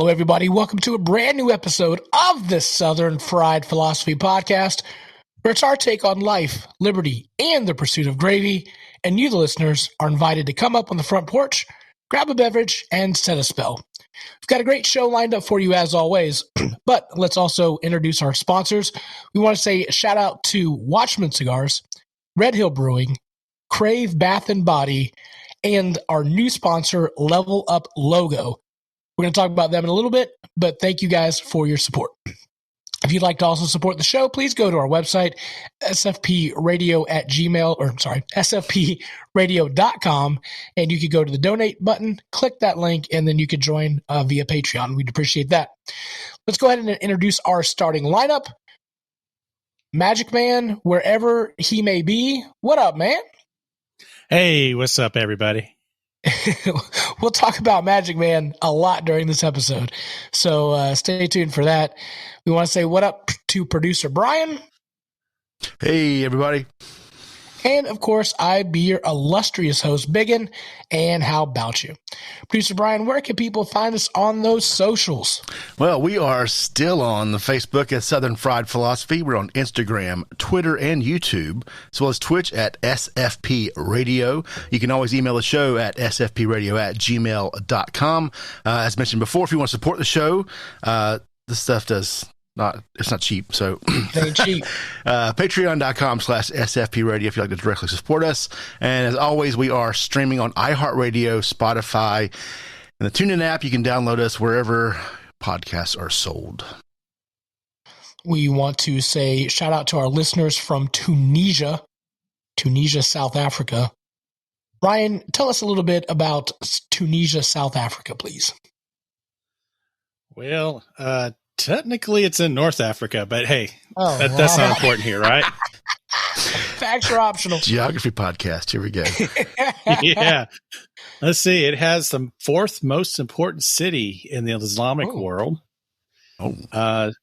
Hello, everybody. Welcome to a brand new episode of the Southern Fried Philosophy Podcast, where it's our take on life, liberty, and the pursuit of gravy. And you, the listeners, are invited to come up on the front porch, grab a beverage, and set a spell. We've got a great show lined up for you, as always, but let's also introduce our sponsors. We want to say a shout out to Watchman Cigars, Hill Brewing, Crave Bath and Body, and our new sponsor, Level Up Logo. We're going to talk about them in a little bit, but thank you guys for your support. If you'd like to also support the show, please go to our website, sfpradio.com, and you could go to the donate button, click that link, and then you could join via Patreon. We'd appreciate that. Let's go ahead and introduce our starting lineup. Magic Man, wherever he may be. What up, man? Hey, what's up, everybody? We'll talk about Magic Man a lot during this episode, so stay tuned for that. We want to say what up to producer Brian. Hey, everybody. And, of course, I be your illustrious host, Biggun, and how about you? Producer Brian, where can people find us on those socials? Well, we are still on the Facebook at Southern Fried Philosophy. We're on Instagram, Twitter, and YouTube, as well as Twitch at SFP Radio. You can always email the show at sfpradio@gmail.com. As mentioned before, if you want to support the show, this stuff it's not cheap, so it ain't cheap. Patreon.com/SFP Radio if you'd like to directly support us. And as always, we are streaming on iHeartRadio, Spotify, and the TuneIn app. You can download us wherever podcasts are sold. We want to say shout out to our listeners from Tunisia, South Africa. Ryan, tell us a little bit about Tunisia, South Africa, please. Well, technically, it's in North Africa, but hey, that's not important here, right? Facts are optional. Geography podcast. Here we go. Yeah. Let's see. It has the fourth most important city in the Islamic world. In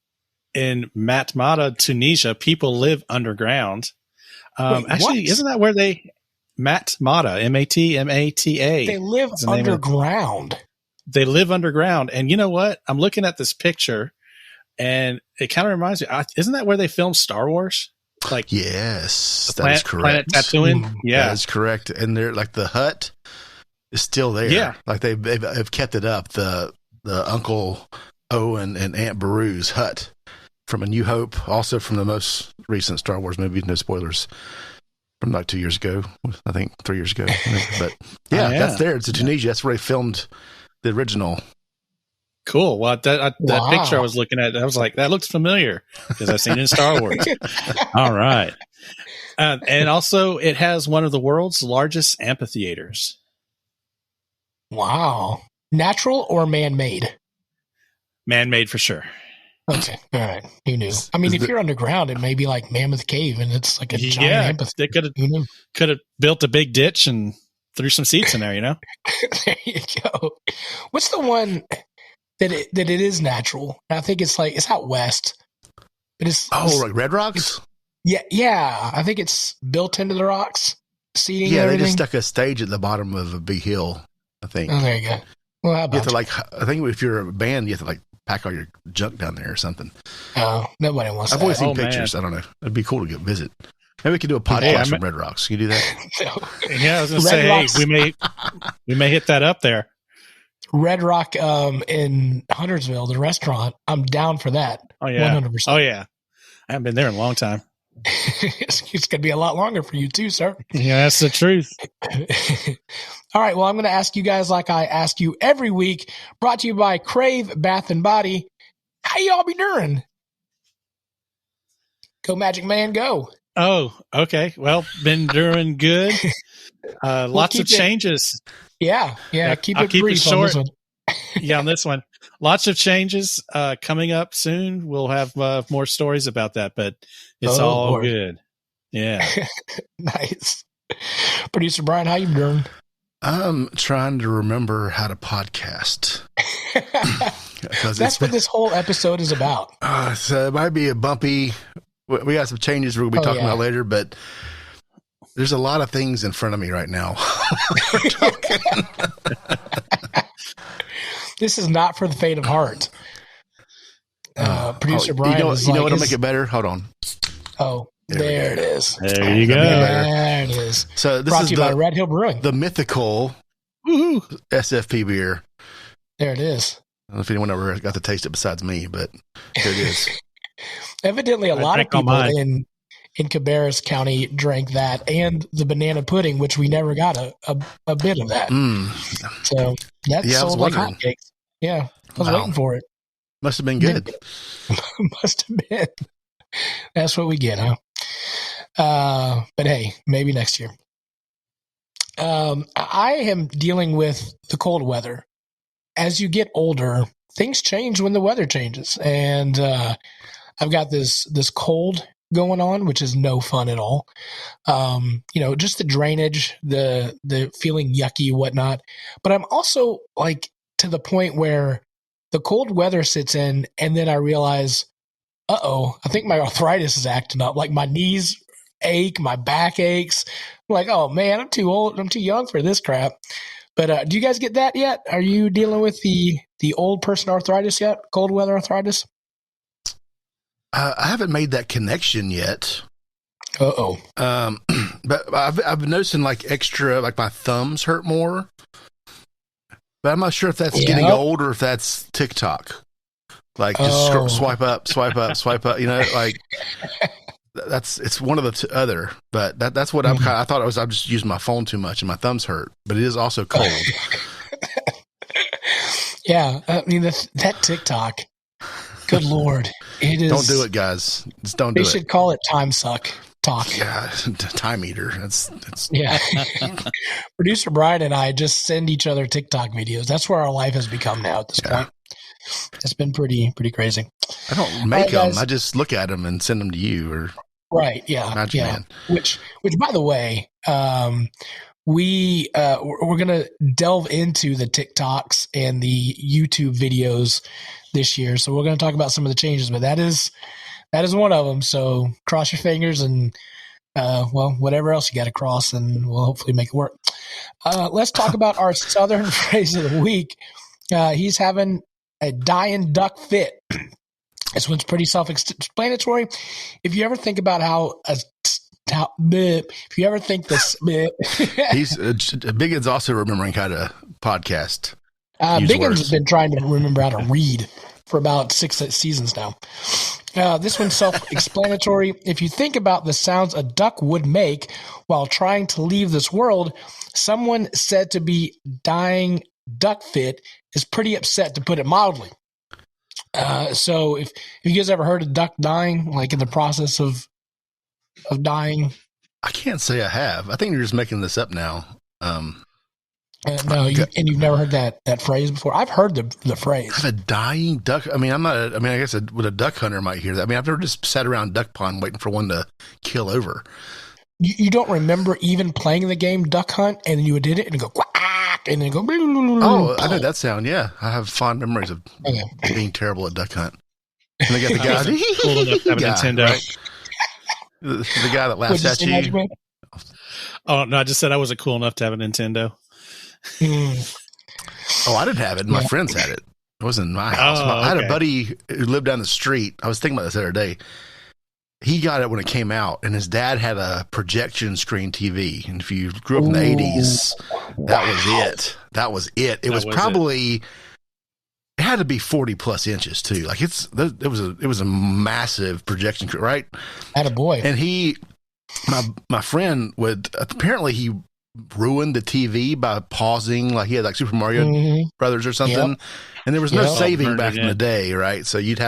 Matmata, Tunisia, people live underground. Actually, isn't that where Matmata, M-A-T-M-A-T-A. They live underground. They live underground. And you know what? I'm looking at this picture, and it kind of reminds me, isn't that where they filmed Star Wars? Like, yes, that is correct. Planet Tatooine? Yeah. That is correct. And they're like the hut is still there. Yeah. Like they've kept it up. The Uncle Owen and Aunt Beru's hut from A New Hope, also from the most recent Star Wars movie, no spoilers, from like 2 years ago, I think 3 years ago. But yeah, that's there. It's in Tunisia. That's where they filmed the original. Cool. Well, that picture I was looking at, I was like, that looks familiar because I've seen it in Star Wars. All right. And also, it has one of the world's largest amphitheaters. Wow. Natural or man-made? Man-made for sure. Okay. All right. Who knew? I mean, if you're underground, it may be like Mammoth Cave and it's like a giant amphitheater. They could have built a big ditch and threw some seats in there, you know? There you go. What's the one that it is natural? I think it's out west. But it's like Red Rocks? Yeah. I think it's built into the rocks. Seating. Yeah, they just stuck a stage at the bottom of a big hill, I think. Oh, there you go. Well, how about you have to I think if you're a band, you have to pack all your junk down there or something. Oh, nobody wants that. I've always seen pictures. Man. I don't know. It'd be cool to go visit. Maybe we could do a podcast from Red Rocks. Can you do that? Yeah, I was going to say, we may hit that up there. Red Rock in Huntersville, the restaurant. I'm down for that. Oh, yeah. 100%. Oh, yeah. I haven't been there in a long time. It's going to be a lot longer for you too, sir. Yeah, that's the truth. All right. Well, I'm going to ask you guys like I ask you every week, brought to you by Crave Bath and Body. How y'all be doing? Go Magic Man, go. Oh, okay. Well, been doing good. Lots of changes. Yeah. Keep it brief short. On this one. Yeah, on this one. Lots of changes coming up soon. We'll have more stories about that, but it's all Lord. Good. Yeah. Nice. Producer Brian, how you doing? I'm trying to remember how to podcast. That's what this whole episode is about. So it might be a bumpy. We got some changes we'll be talking about later, but there's a lot of things in front of me right now. This is not for the faint of heart. Producer Brian, you know what'll make it better? Hold on. Oh, there it is. There you go. There it is. So this brought is to you by Red Hill Brewing, the mythical SFP beer. There it is. I don't know if anyone ever got to taste it besides me, but there it is. Evidently, a lot of people in Cabarrus County drank that and the banana pudding, which we never got a bit of that. So that sold like hotcakes. Yeah, I was waiting for it. Must have been good. Must have been. That's what we get, huh? But hey, maybe next year. I am dealing with the cold weather. As you get older, things change when the weather changes. And I've got this cold going on, which is no fun at all. Just the drainage, the feeling yucky, whatnot. But I'm also like to the point where the cold weather sits in, and then I realize, I think my arthritis is acting up. Like my knees ache, my back aches. I'm like, oh man, I'm too old. I'm too young for this crap. But do you guys get that yet? Are you dealing with the old person arthritis yet? Cold weather arthritis? I haven't made that connection yet. But I've been noticing like my thumbs hurt more. But I'm not sure if that's getting old or if that's TikTok. Like just swipe up. Like it's one of the other. But that's what I thought it was. I'm just using my phone too much and my thumbs hurt. But it is also cold. Yeah, I mean that TikTok. Good Lord, it is. Don't do it, guys. Just don't do it. They should call it time suck talk. Yeah, time eater. That's yeah. Producer Brian and I just send each other TikTok videos. That's where our life has become now at this point. It's been pretty crazy. I don't make them. I just look at them and send them to you or right. Yeah, Magic Man. Which by the way, we're gonna delve into the TikToks and the YouTube videos this year. So we're going to talk about some of the changes, but that is one of them. So cross your fingers and, whatever else you got to cross, and we'll hopefully make it work. Let's talk about our Southern phrase of the week. He's having a dying duck fit. This one's pretty self-explanatory. If you ever think about if you ever think this, Biggun's also remembering how to podcast. Biggun's has been trying to remember how to read for about 6 seasons now. This one's self-explanatory. If you think about the sounds a duck would make while trying to leave this world, someone said to be dying duck fit is pretty upset, to put it mildly. So if you guys ever heard a duck dying, like in the process of dying? I can't say I have. I think you're just making this up now. No, you've never heard that phrase before. I've heard the phrase. A dying duck. I mean, I guess a duck hunter might hear that. I mean, I've never just sat around duck pond waiting for one to kill over. You don't remember even playing the game Duck Hunt, and then you did it and go quack, and then go. Oh, I know that sound. Yeah, I have fond memories of being terrible at Duck Hunt. And they got the guy cool enough to have a Nintendo. Right? The guy that laughs at you. Oh no, I just said I wasn't cool enough to have a Nintendo. Oh, I didn't have it. My friends had it. It wasn't in my house. I had a buddy who lived down the street. I was thinking about this the other day. He got it when it came out, and his dad had a projection screen TV. And if you grew up in the 80s, that was it. That was it. It was probably, it had to be 40 plus inches too. Like it was a massive projection, right? Attaboy. And my friend apparently he ruined the TV by pausing, like he had like Super Mario Brothers or something. Yep. And there was no saving back in the day, right? So you'd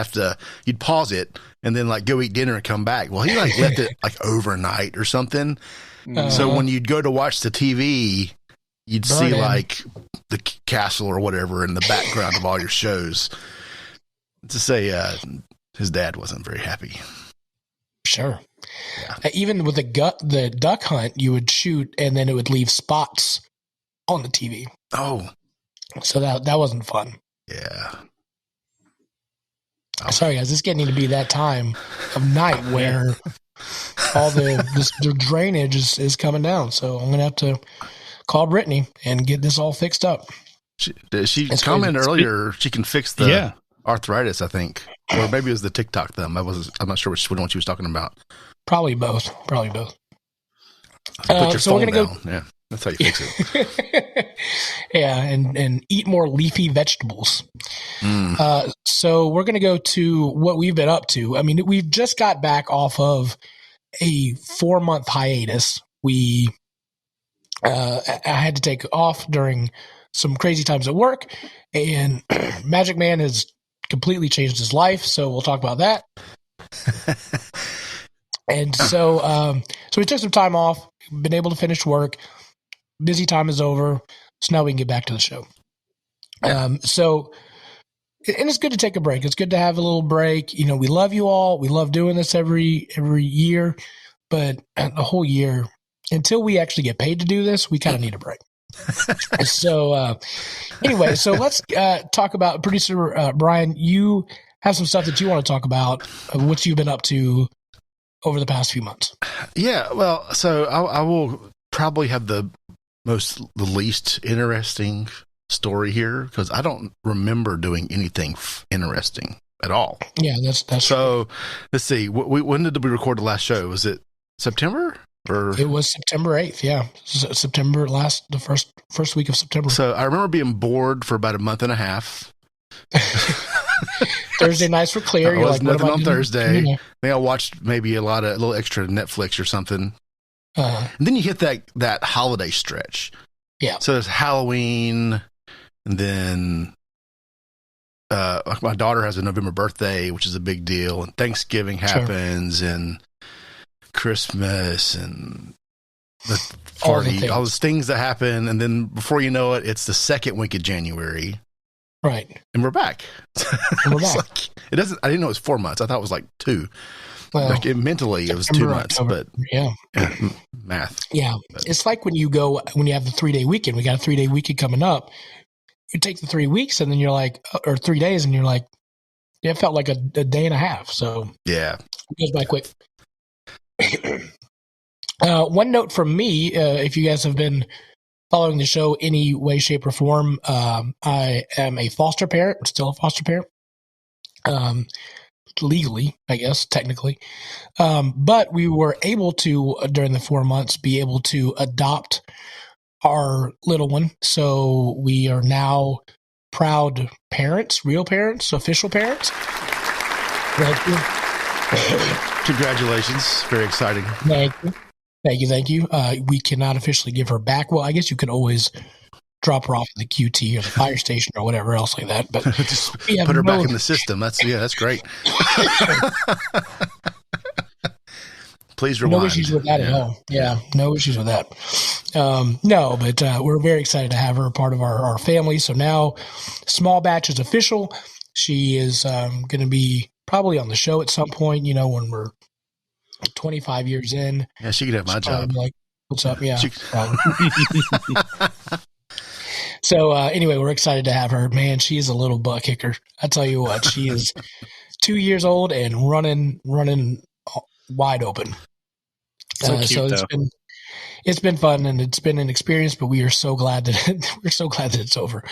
pause it and then like go eat dinner and come back. Well, he like left it like overnight or something. So when you'd go to watch the TV, you'd see like the castle or whatever in the background of all your shows. To say his dad wasn't very happy. Sure. Yeah. Even with the duck hunt, you would shoot and then it would leave spots on the TV. Oh. So that wasn't fun. Yeah. Oh. Sorry, guys. It's getting to be that time of night where all the drainage is coming down. So I'm going to have to call Brittany and get this all fixed up. She commented earlier she can fix the arthritis, I think. Or maybe it was the TikTok thumb. I'm not sure which one she was talking about. Probably both. Put your phone down. Yeah, that's how you fix it. Yeah, and eat more leafy vegetables. So we're going to go to what we've been up to. I mean, we've just got back off of a 4-month hiatus. I had to take off during some crazy times at work, and Magic Man has completely changed his life. So we'll talk about that. And so we took some time off, been able to finish work. Busy time is over. So now we can get back to the show. And it's good to take a break. It's good to have a little break. You know, we love you all. We love doing this every year, but the whole year, until we actually get paid to do this, we kind of need a break. So anyway, so let's talk about producer Brian. You have some stuff that you want to talk about, what you've been up to over the past few months. Yeah, well, so I will probably have the least interesting story here because I don't remember doing anything interesting at all. Yeah, that's so. Let's see. When did we record the last show? Was it September? It was September 8th. Yeah, September the first week of September. So I remember being bored for about a month and a half. Thursday nights were clear. You're like, nothing on Thursday. Then I watched maybe a little extra Netflix or something. And then you hit that holiday stretch. Yeah. So there's Halloween, and then my daughter has a November birthday, which is a big deal, and Thanksgiving happens, and Christmas, and the party, all those things that happen, and then before you know it, it's the second week of January. Right. And we're back. Like, I didn't know it was 4 months. I thought it was like 2. Well, mentally, it was 2 months, October. But yeah, math. Yeah. But it's like when you have the 3-day weekend, we got a 3-day weekend coming up. You take the 3 weeks and then you're like, or 3 days and you're like, yeah, it felt like a day and a half. So yeah, it goes by quick. One note from me, if you guys have been following the show any way, shape, or form, I am a foster parent, still a foster parent, legally, I guess, technically. But we were able to, during the 4 months, be able to adopt our little one. So we are now proud parents, real parents, official parents. Thank you. Congratulations. Very exciting. Thank you. We cannot officially give her back. Well, I guess you could always drop her off at the QT or the fire station or whatever else like that. But just put her back in the system. That's great. Please rewind. No issues with that at all. Yeah, no issues with that. No, but we're very excited to have her part of our family. So now Small Batch is official. She is going to be probably on the show at some point, when we're 25 years in. Yeah, she could have my job. Like, what's up? Yeah. So anyway, we're excited to have her. Man, she is a little butt kicker. I tell you what, she is 2 years old and running wide open. So cute, so it's been fun and it's been an experience, but we are so glad that it's over.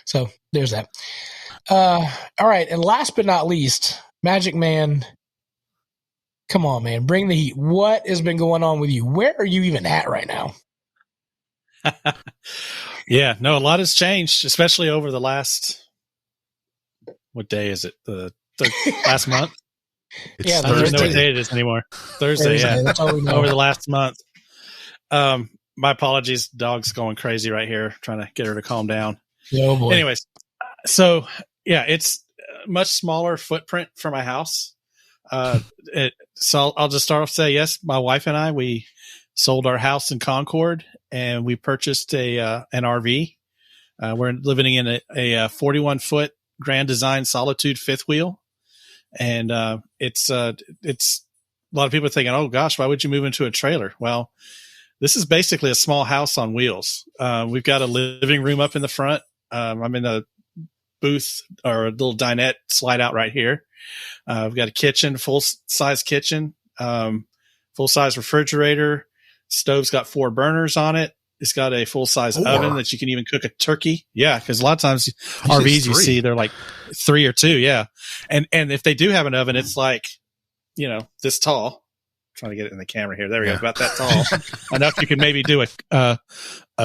So there's that. All right, and last but not least, Magic Man. Come on, man, bring the heat. What has been going on with you? Where are you even at right now? Yeah, no, a lot has changed, especially over the last. What day is it? The last month. It's I don't know what day it is anymore. Thursday, yeah. That's all we know. Over the last month. My apologies. Dog's going crazy right here, trying to get her to calm down. Oh boy. Anyways, so yeah, it's a much smaller footprint for my house. So I'll just start off say yes. My wife and I, we sold our house in Concord and we purchased an RV. We're living in a 41-foot Grand Design Solitude fifth wheel. And it's a lot of people are thinking, oh gosh, why would you move into a trailer? Well, this is basically a small house on wheels. We've got a living room up in the front. I'm in a booth or a little dinette slide out right here. We've got a kitchen, full size kitchen, full size refrigerator. Stove's got 4 burners on it. It's got a full size oven that you can even cook a turkey. Yeah, because a lot of times RVs you see they're like 3 or 2. Yeah, and if they do have an oven, it's like this tall. I'm trying to get it in the camera here. There we go. About that tall, enough you can maybe do a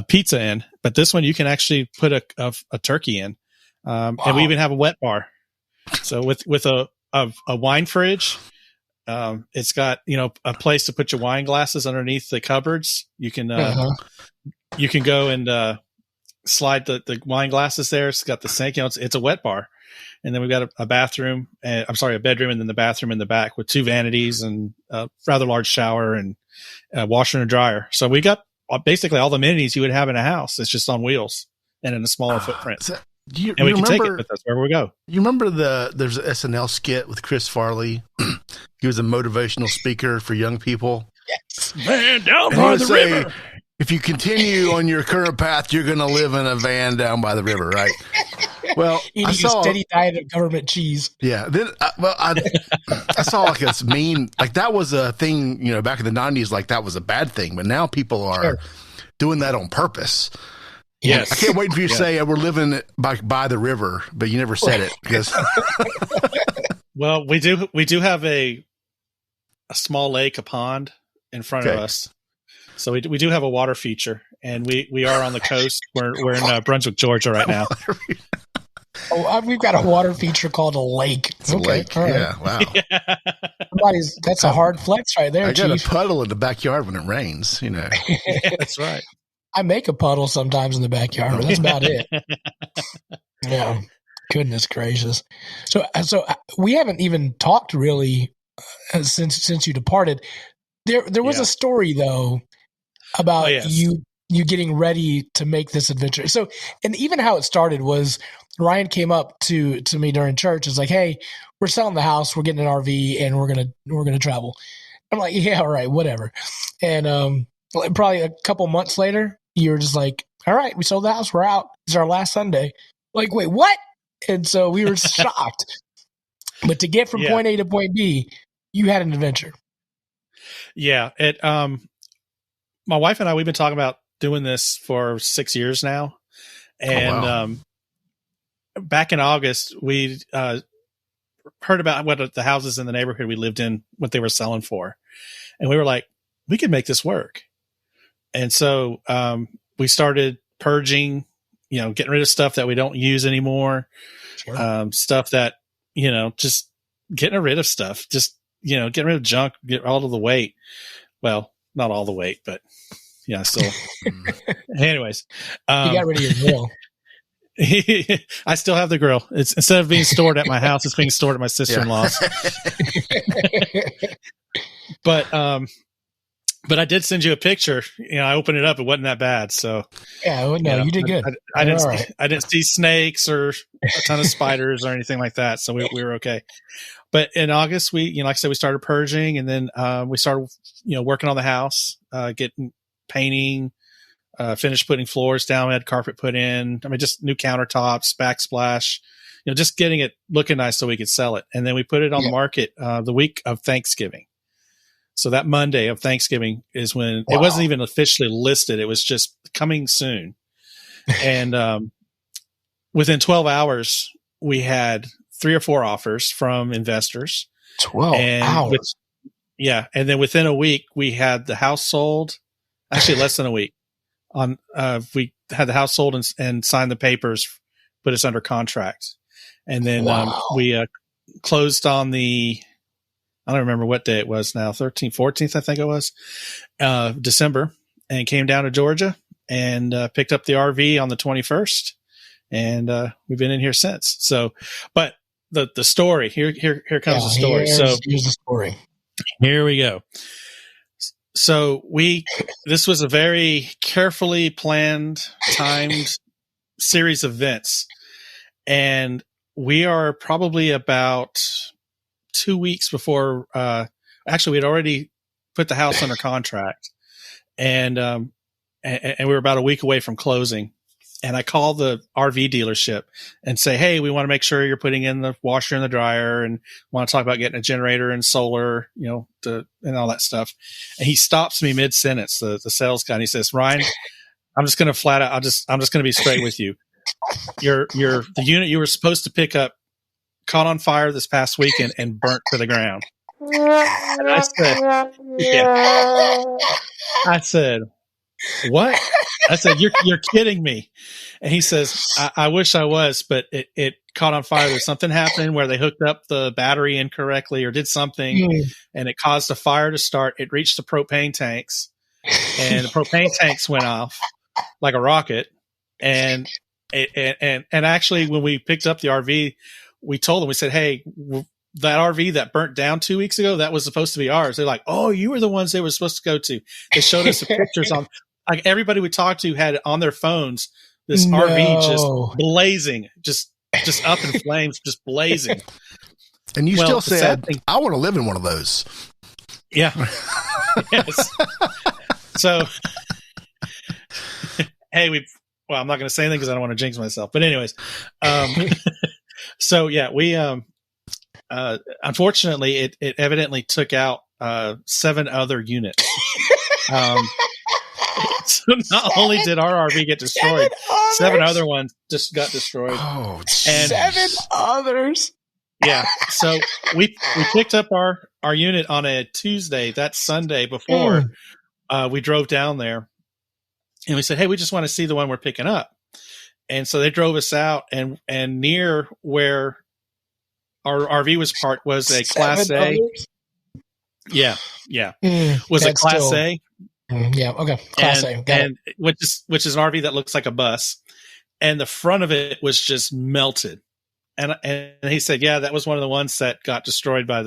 pizza in. But this one you can actually put a turkey in, and we even have a wet bar. So with a wine fridge. It's got, a place to put your wine glasses underneath the cupboards. You can go and slide the wine glasses there. It's got the sink. It's a wet bar. And then we've got a bathroom, a bedroom, and then the bathroom in the back with 2 vanities and a rather large shower and a washer and a dryer. So we got basically all the amenities you would have in a house. It's just on wheels and in a smaller footprint. We can take it with us wherever we go. You remember there's an SNL skit with Chris Farley? He was a motivational speaker for young people. Yes. Man, down by the river. If you continue on your current path, you're going to live in a van down by the river, right? Well, eating a steady diet of government cheese. Yeah. Then, I saw like this meme, like that was a thing, back in the 90s, like that was a bad thing. But now people are doing that on purpose. Yes. I can't wait for you to say we're living by the river, but you never said it because. Well, we do have a small lake, a pond in front of us. So we do have a water feature, and we are on the coast. We're in Brunswick, Georgia right now. We've got a water feature called a lake. It's a lake. Right. Yeah, wow. That's a hard flex right there, I got Chief. a puddle in the backyard when it rains, Yeah, that's right. I make a puddle sometimes in the backyard, but that's about it. Yeah. Goodness gracious. So we haven't even talked really since you departed. There was a story though about you getting ready to make this adventure. So, and even how it started was Ryan came up to me during church. It's like, hey, we're selling the house, we're getting an RV, and we're gonna travel. I'm like, yeah, all right, whatever. And probably a couple months later, you were just like, all right, we sold the house, we're out. It's our last Sunday. Like, wait, what? And so we were shocked. But to get from point A to point B, you had an adventure. Yeah. My wife and I, we've been talking about doing this for 6 years now. And back in August, we heard about what the houses in the neighborhood we lived in, what they were selling for. And we were like, we could make this work. And so we started purging, getting rid of stuff that we don't use anymore. Sure. Stuff that, just getting rid of stuff, just, getting rid of junk, get all of the weight. Well, not all the weight, but still. Anyways. You got rid of your grill. I still have the grill. It's instead of being stored at my house, it's being stored at my sister-in-law's. But I did send you a picture. I opened it up. It wasn't that bad. So you did good. I didn't see snakes or a ton of spiders or anything like that. So we were okay. But in August, we, like I said, we started purging, and then we started, working on the house, getting painting, finished putting floors down. We had carpet put in. Just new countertops, backsplash. Just getting it looking nice so we could sell it. And then we put it on the market the week of Thanksgiving. So that Monday of Thanksgiving is when it wasn't even officially listed. It was just coming soon. And within 12 hours, we had 3 or 4 offers from investors. 12 hours. And then within a week, we had the house sold. Actually, less than a week. We had the house sold and signed the papers, put us under contract. And then we closed on I don't remember what day it was now, 13th, 14th, I think it was, December, and came down to Georgia and picked up the RV on the 21st. And we've been in here since. So, but the story, here comes the story. Here's the story. Here we go. So this was a very carefully planned, timed series of events. And we are probably about 2 weeks before, actually we'd already put the house under contract, and we were about a week away from closing. And I called the RV dealership and say, hey, we want to make sure you're putting in the washer and the dryer, and want to talk about getting a generator and solar, and all that stuff. And he stops me mid sentence, the sales guy, and he says, Ryan, I'm just going to flat out. I'm just going to be straight with you. The unit you were supposed to pick up caught on fire this past weekend and burnt to the ground. And I said, what? I said, you're kidding me. And he says, I wish I was, but it caught on fire. There's something happening where they hooked up the battery incorrectly or did something, and it caused a fire to start. It reached the propane tanks, and the propane tanks went off like a rocket. And actually, when we picked up the RV, we told them, we said, hey, that RV that burnt down 2 weeks ago, that was supposed to be ours. They're like, oh, you were the ones they were supposed to go to. They showed us the pictures on, like, everybody we talked to had on their phones this RV just blazing, just up in flames, just blazing. And you still said, I want to live in one of those. Yeah. Yes. So, hey, I'm not going to say anything because I don't want to jinx myself. But anyways, so yeah, we unfortunately it evidently took out 7 other units. So not only did our RV get destroyed, 7 other ones just got destroyed. Oh, and 7 others. Yeah. So we picked up our unit on a Tuesday. That Sunday before we drove down there, and we said, hey, we just want to see the one we're picking up. And so they drove us out, and near where our RV was parked was a Class A. Others? Yeah. Was a Class A. Yeah. Okay. Class A. And which is an RV that looks like a bus, and the front of it was just melted. And he said, yeah, that was one of the ones that got destroyed by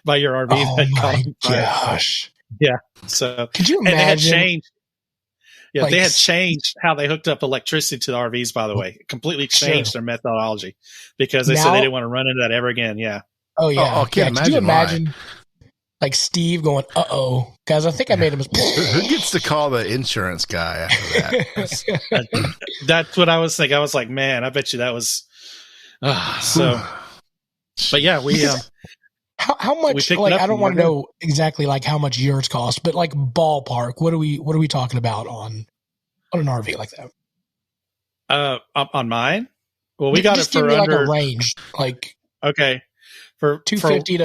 by your RV. Oh my gosh. Yeah. So could you imagine? And they had changed. Yeah, they had changed how they hooked up electricity to the RVs. By the way, completely changed their methodology because they said they didn't want to run into that ever again. Yeah. Oh yeah. Could you imagine? Like Steve going, uh-oh, guys, I think I made him. Who gets to call the insurance guy after that? That's what I was thinking. I was like, man, I bet you that was so. But yeah, we how much? Like, I don't want to know exactly like how much yours cost, but like ballpark, what are we talking about on an RV like that? On mine, well, we got it for under like a range, like okay. For $250 to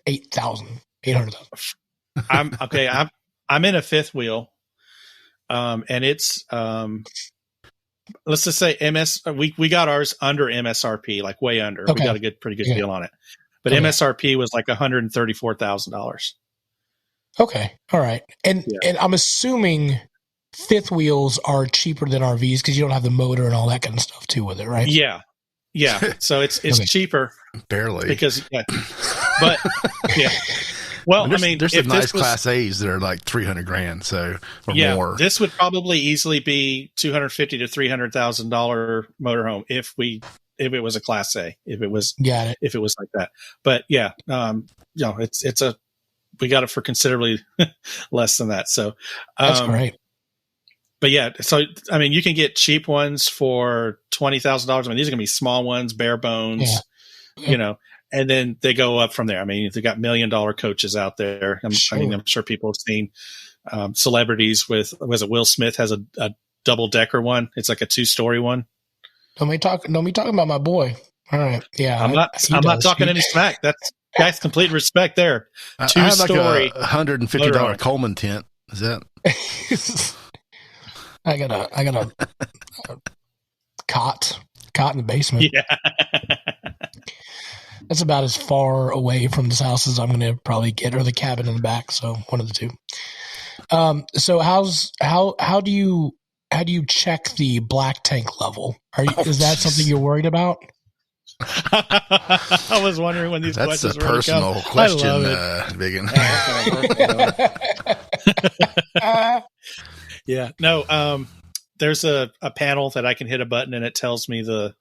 $800,000. I'm in a fifth wheel, and it's let's just say we got ours under MSRP, like way under. Okay. We got a pretty good deal on it, but MSRP was like $134,000. Okay, all right, and I'm assuming fifth wheels are cheaper than RVs because you don't have the motor and all that kind of stuff too with it, right? Yeah. So it's cheaper. Barely. Because, but yeah. Well, there's some nice Class A's that are like $300,000, or more. This would probably easily be $250,000 to $300,000 motorhome if it was a Class A, if it was like that. But yeah, we got it for considerably less than that. So that's great. But yeah, so I mean, you can get cheap ones for $20,000. I mean, these are gonna be small ones, bare bones, and then they go up from there. I mean, they got $1 million coaches out there. I'm sure people have seen celebrities with. Was it Will Smith has a double decker one? It's like a 2-story one. Don't be talking about my boy. All right, yeah, I'm not talking any smack. That's complete respect there. 2-story, like a $150 Coleman tent. Is that? I got a cot in the basement. Yeah. That's about as far away from this house as I'm going to probably get, or the cabin in the back. So one of the two. So how do you check the black tank level? Is that something you're worried about? I was wondering when these questions were coming. That's a personal question, Biggun. Yeah, no. There's a panel that I can hit a button and it tells me the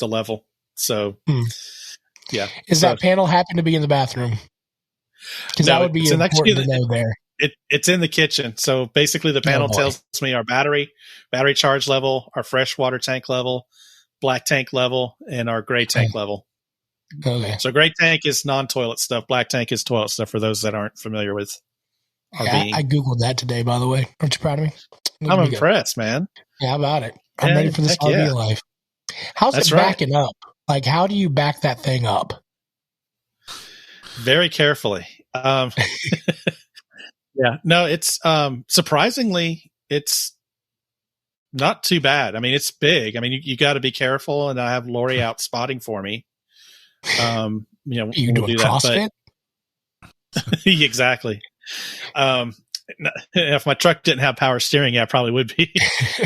level. So, yeah. Is that panel happen to be in the bathroom? Because that would be important to know there. It's in the kitchen. So basically, the panel tells me our battery charge level, our fresh water tank level, black tank level, and our gray tank level. Okay. So gray tank is non-toilet stuff. Black tank is toilet stuff for those that aren't familiar with RV. I Googled that today, by the way. Aren't you proud of me? I'm impressed, man. Yeah, how about it? I'm ready for this RV life. How's it backing up? Like, how do you back that thing up? Very carefully. Yeah, no, it's surprisingly, it's not too bad. I mean, it's big. I mean, you got to be careful, and I have Lori out spotting for me. You know, you doing do CrossFit? Exactly. If my truck didn't have power steering, yeah, I probably would be.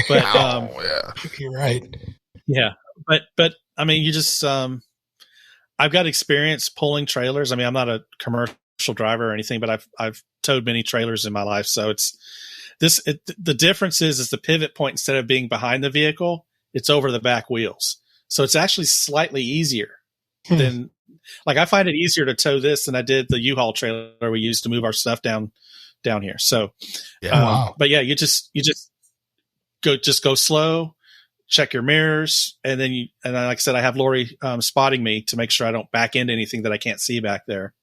But yeah, you're right. Yeah, but I mean, you just I've got experience pulling trailers. I mean, I'm not a commercial driver or anything, but I've towed many trailers in my life. So the difference is the pivot point, instead of being behind the vehicle, it's over the back wheels. So it's actually slightly easier than, like, I find it easier to tow this than I did the U-Haul trailer we used to move our stuff down here. So, but yeah, you just go slow, check your mirrors, and then like I said, I have Lori spotting me to make sure I don't back into anything that I can't see back there.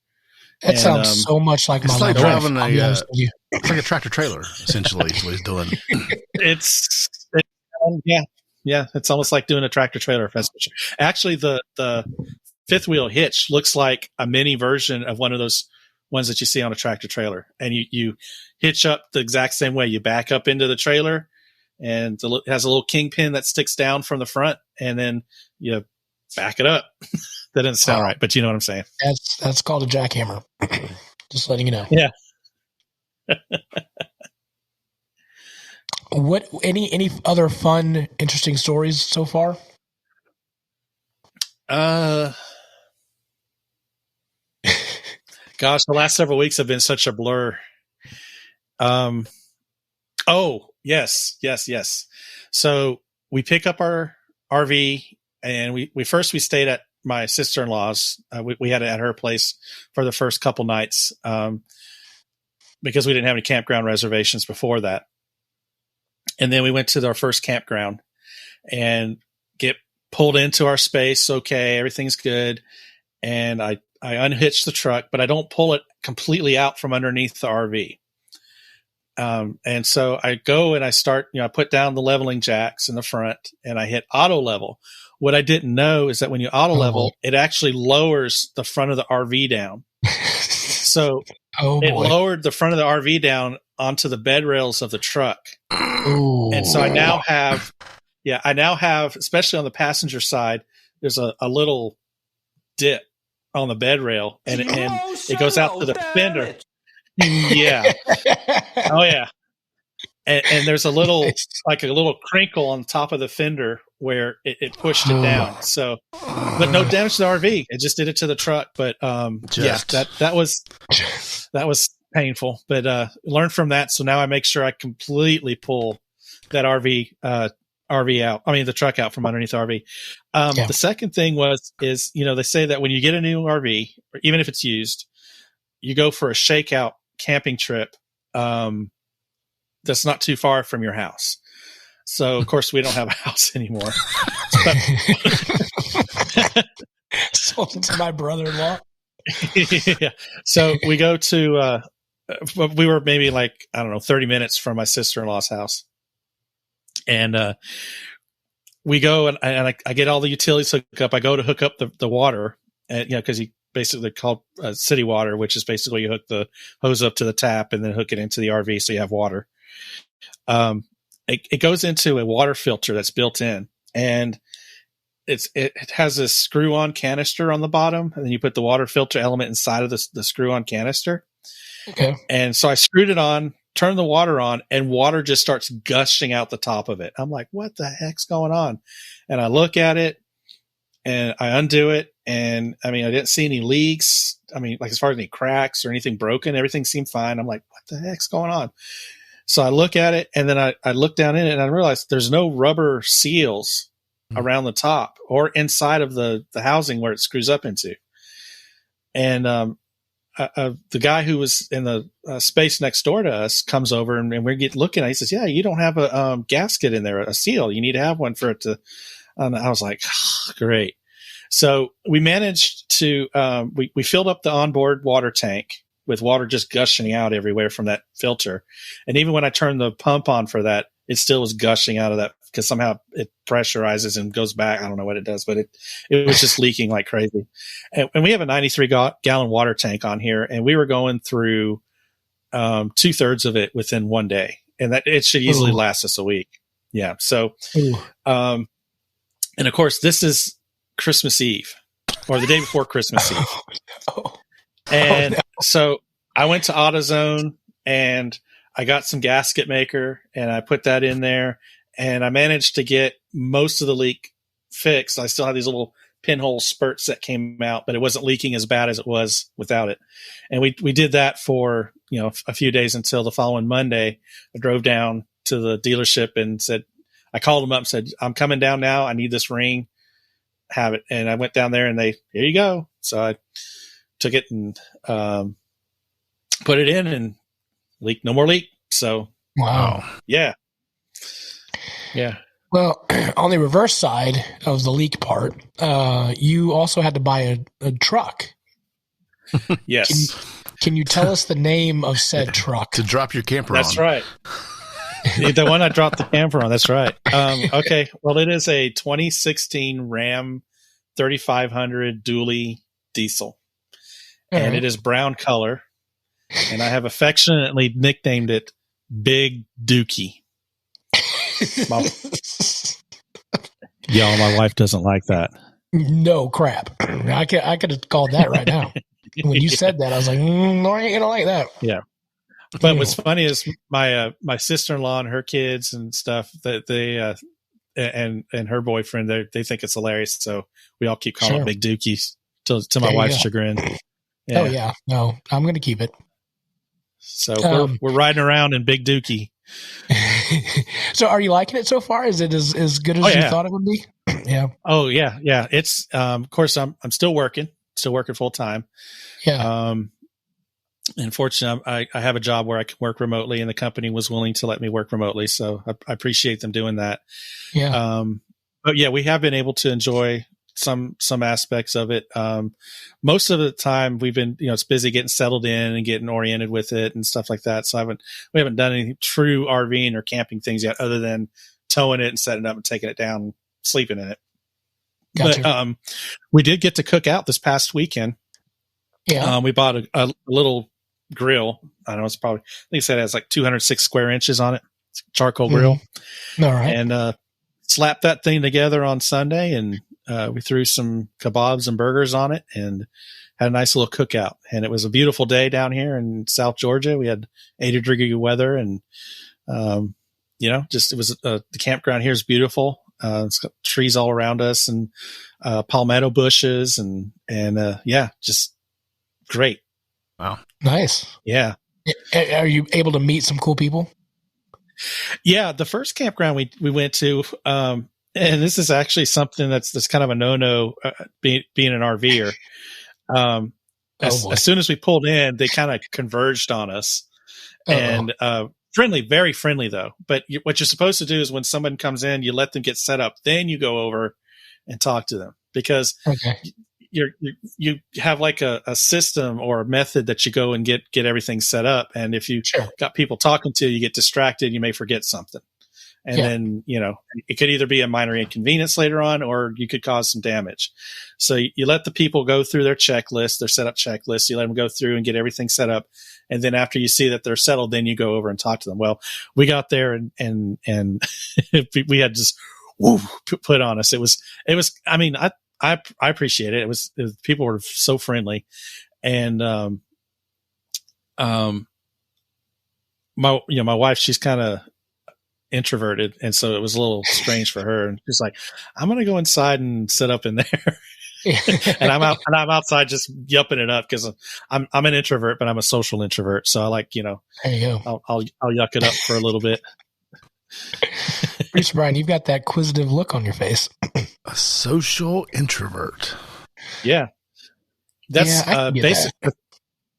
That sounds so much like it's my like life. driving it's like a tractor trailer, essentially, is what he's doing. Yeah, it's almost like doing a tractor trailer. Actually, the fifth wheel hitch looks like a mini version of one of those ones that you see on a tractor trailer, and you hitch up the exact same way. You back up into the trailer, and it has a little kingpin that sticks down from the front, and then you back it up. That doesn't sound right, but you know what I'm saying. That's called a jackhammer. Just letting you know. Yeah. What any other fun, interesting stories so far? Gosh, the last several weeks have been such a blur. Oh, yes. So we pick up our RV, and we stayed at my sister-in-law's. We had it at her place for the first couple nights because we didn't have any campground reservations before that. And then we went to our first campground and get pulled into our space. Okay, everything's good. And I unhitch the truck, but I don't pull it completely out from underneath the RV. And so I go and I start, I put down the leveling jacks in the front, and I hit auto level. What I didn't know is that when you auto level, it actually lowers the front of the RV down. So it lowered the front of the RV down onto the bed rails of the truck. Ooh. And so I now have, especially on the passenger side, there's a little dip on the bed rail, and it goes out to the fender. Yeah. Oh yeah. And there's a little crinkle on top of the fender where it pushed it down. So, but no damage to the RV. It just did it to the truck. But that was painful. But learned from that. So now I make sure I completely pull that RV out. I mean, the truck out from underneath the RV. The second thing is they say that when you get a new RV, or even if it's used, you go for a shakeout camping trip. That's not too far from your house. So, of course, we don't have a house anymore. Sold to my brother-in-law. Yeah. So we go to, we were maybe 30 minutes from my sister-in-law's house. And we go and I get all the utilities hooked up. I go to hook up the water, and because he basically called city water, which is basically you hook the hose up to the tap and then hook it into the RV so you have water. It goes into a water filter that's built in, and it has a screw-on canister on the bottom, and then you put the water filter element inside of the screw-on canister. Okay. And so I screwed it on, turned the water on, and water just starts gushing out the top of it. I'm like, what the heck's going on? And I look at it, and I undo it, and I mean, I didn't see any leaks. I mean, as far as any cracks or anything broken, everything seemed fine. I'm like, what the heck's going on? So I look at it, and then I look down in it, and I realize there's no rubber seals around the top or inside of the housing where it screws up into. And the guy who was in the space next door to us comes over, and we looking at it. He says, yeah, you don't have a gasket in there, a seal. You need to have one for it to. I was like, oh, great. So we managed to we filled up the onboard water tank, with water just gushing out everywhere from that filter. And even when I turned the pump on for that, it still was gushing out of that because somehow it pressurizes and goes back. I don't know what it does, but it was just leaking like crazy. And we have a 93 gallon water tank on here, and we were going through 2/3 of it within one day, and that it should easily last us a week. Yeah. So, and of course, this is Christmas Eve or the day before Christmas Eve. And so I went to AutoZone and I got some gasket maker and I put that in there, and I managed to get most of the leak fixed. I still have these little pinhole spurts that came out, but it wasn't leaking as bad as it was without it. And we did that for, a few days until the following Monday. I drove down to the dealership and I called them up and said, I'm coming down now. I need this ring, have it. And I went down there and here you go. So I took it and put it in and no more leak. So, wow. Yeah. Well, on the reverse side of the leak part, you also had to buy a truck. Yes. Can you tell us the name of said truck? To drop your camper That's on. Right. The one I dropped the camper on. That's right. Okay. Well, it is a 2016 Ram 3500 dually diesel. And it is brown color. And I have affectionately nicknamed it Big Dookie. Y'all, my wife doesn't like that. No crap. I could have called that right now. When you said that, I was like, no, I ain't gonna like that. Yeah. But what's funny is my sister-in-law and her kids and stuff that they and her boyfriend, they think it's hilarious. So we all keep calling it Big Dookies to my wife's chagrin. Yeah. Oh yeah. No, I'm going to keep it. So we're riding around in Big Dookie. So are you liking it so far? Is it as good as you thought it would be? Yeah. Oh yeah. Yeah. It's, of course I'm still working full time. Yeah. Unfortunately, I have a job where I can work remotely, and the company was willing to let me work remotely. So I appreciate them doing that. Yeah. But yeah, we have been able to enjoy some aspects of it. Most of the time we've been, it's busy getting settled in and getting oriented with it and stuff like that. So we haven't done any true RVing or camping things yet, other than towing it and setting it up and taking it down and sleeping in it. Gotcha. But we did get to cook out this past weekend. Yeah. We bought a little grill. I don't know, it's probably, I think it said it has like 206 square inches on it. It's a charcoal grill. All right. And slapped that thing together on Sunday, and we threw some kebabs and burgers on it and had a nice little cookout. And it was a beautiful day down here in South Georgia. We had 80-degree weather, and just it was the campground here is beautiful. It's got trees all around us and palmetto bushes and just great. Wow. Nice. Yeah. Are you able to meet some cool people? Yeah. The first campground we went to, and this is actually something that's kind of a no-no, being an RVer. As soon as we pulled in, they kind of converged on us. And friendly, very friendly though. But what you're supposed to do is when someone comes in, you let them get set up, then you go over and talk to them, because you have like a system or a method that you go and get everything set up. And if you got people talking to you, get distracted, you may forget something. And then, it could either be a minor inconvenience later on, or you could cause some damage. So you let the people go through their checklist, their setup checklist. You let them go through and get everything set up. And then after you see that they're settled, then you go over and talk to them. Well, we got there and we had just put on us. It was, I mean, I appreciate it. It was people were so friendly, and, my wife, she's kind of introverted, and so it was a little strange for her, and she's like, I'm going to go inside and sit up in there. And I'm outside just yupping it up, because I'm an introvert, but I'm a social introvert. So I like, there you go. I'll yuck it up for a little bit. Bruce Brian, you've got that inquisitive look on your face. A social introvert. Yeah. That's basic. That.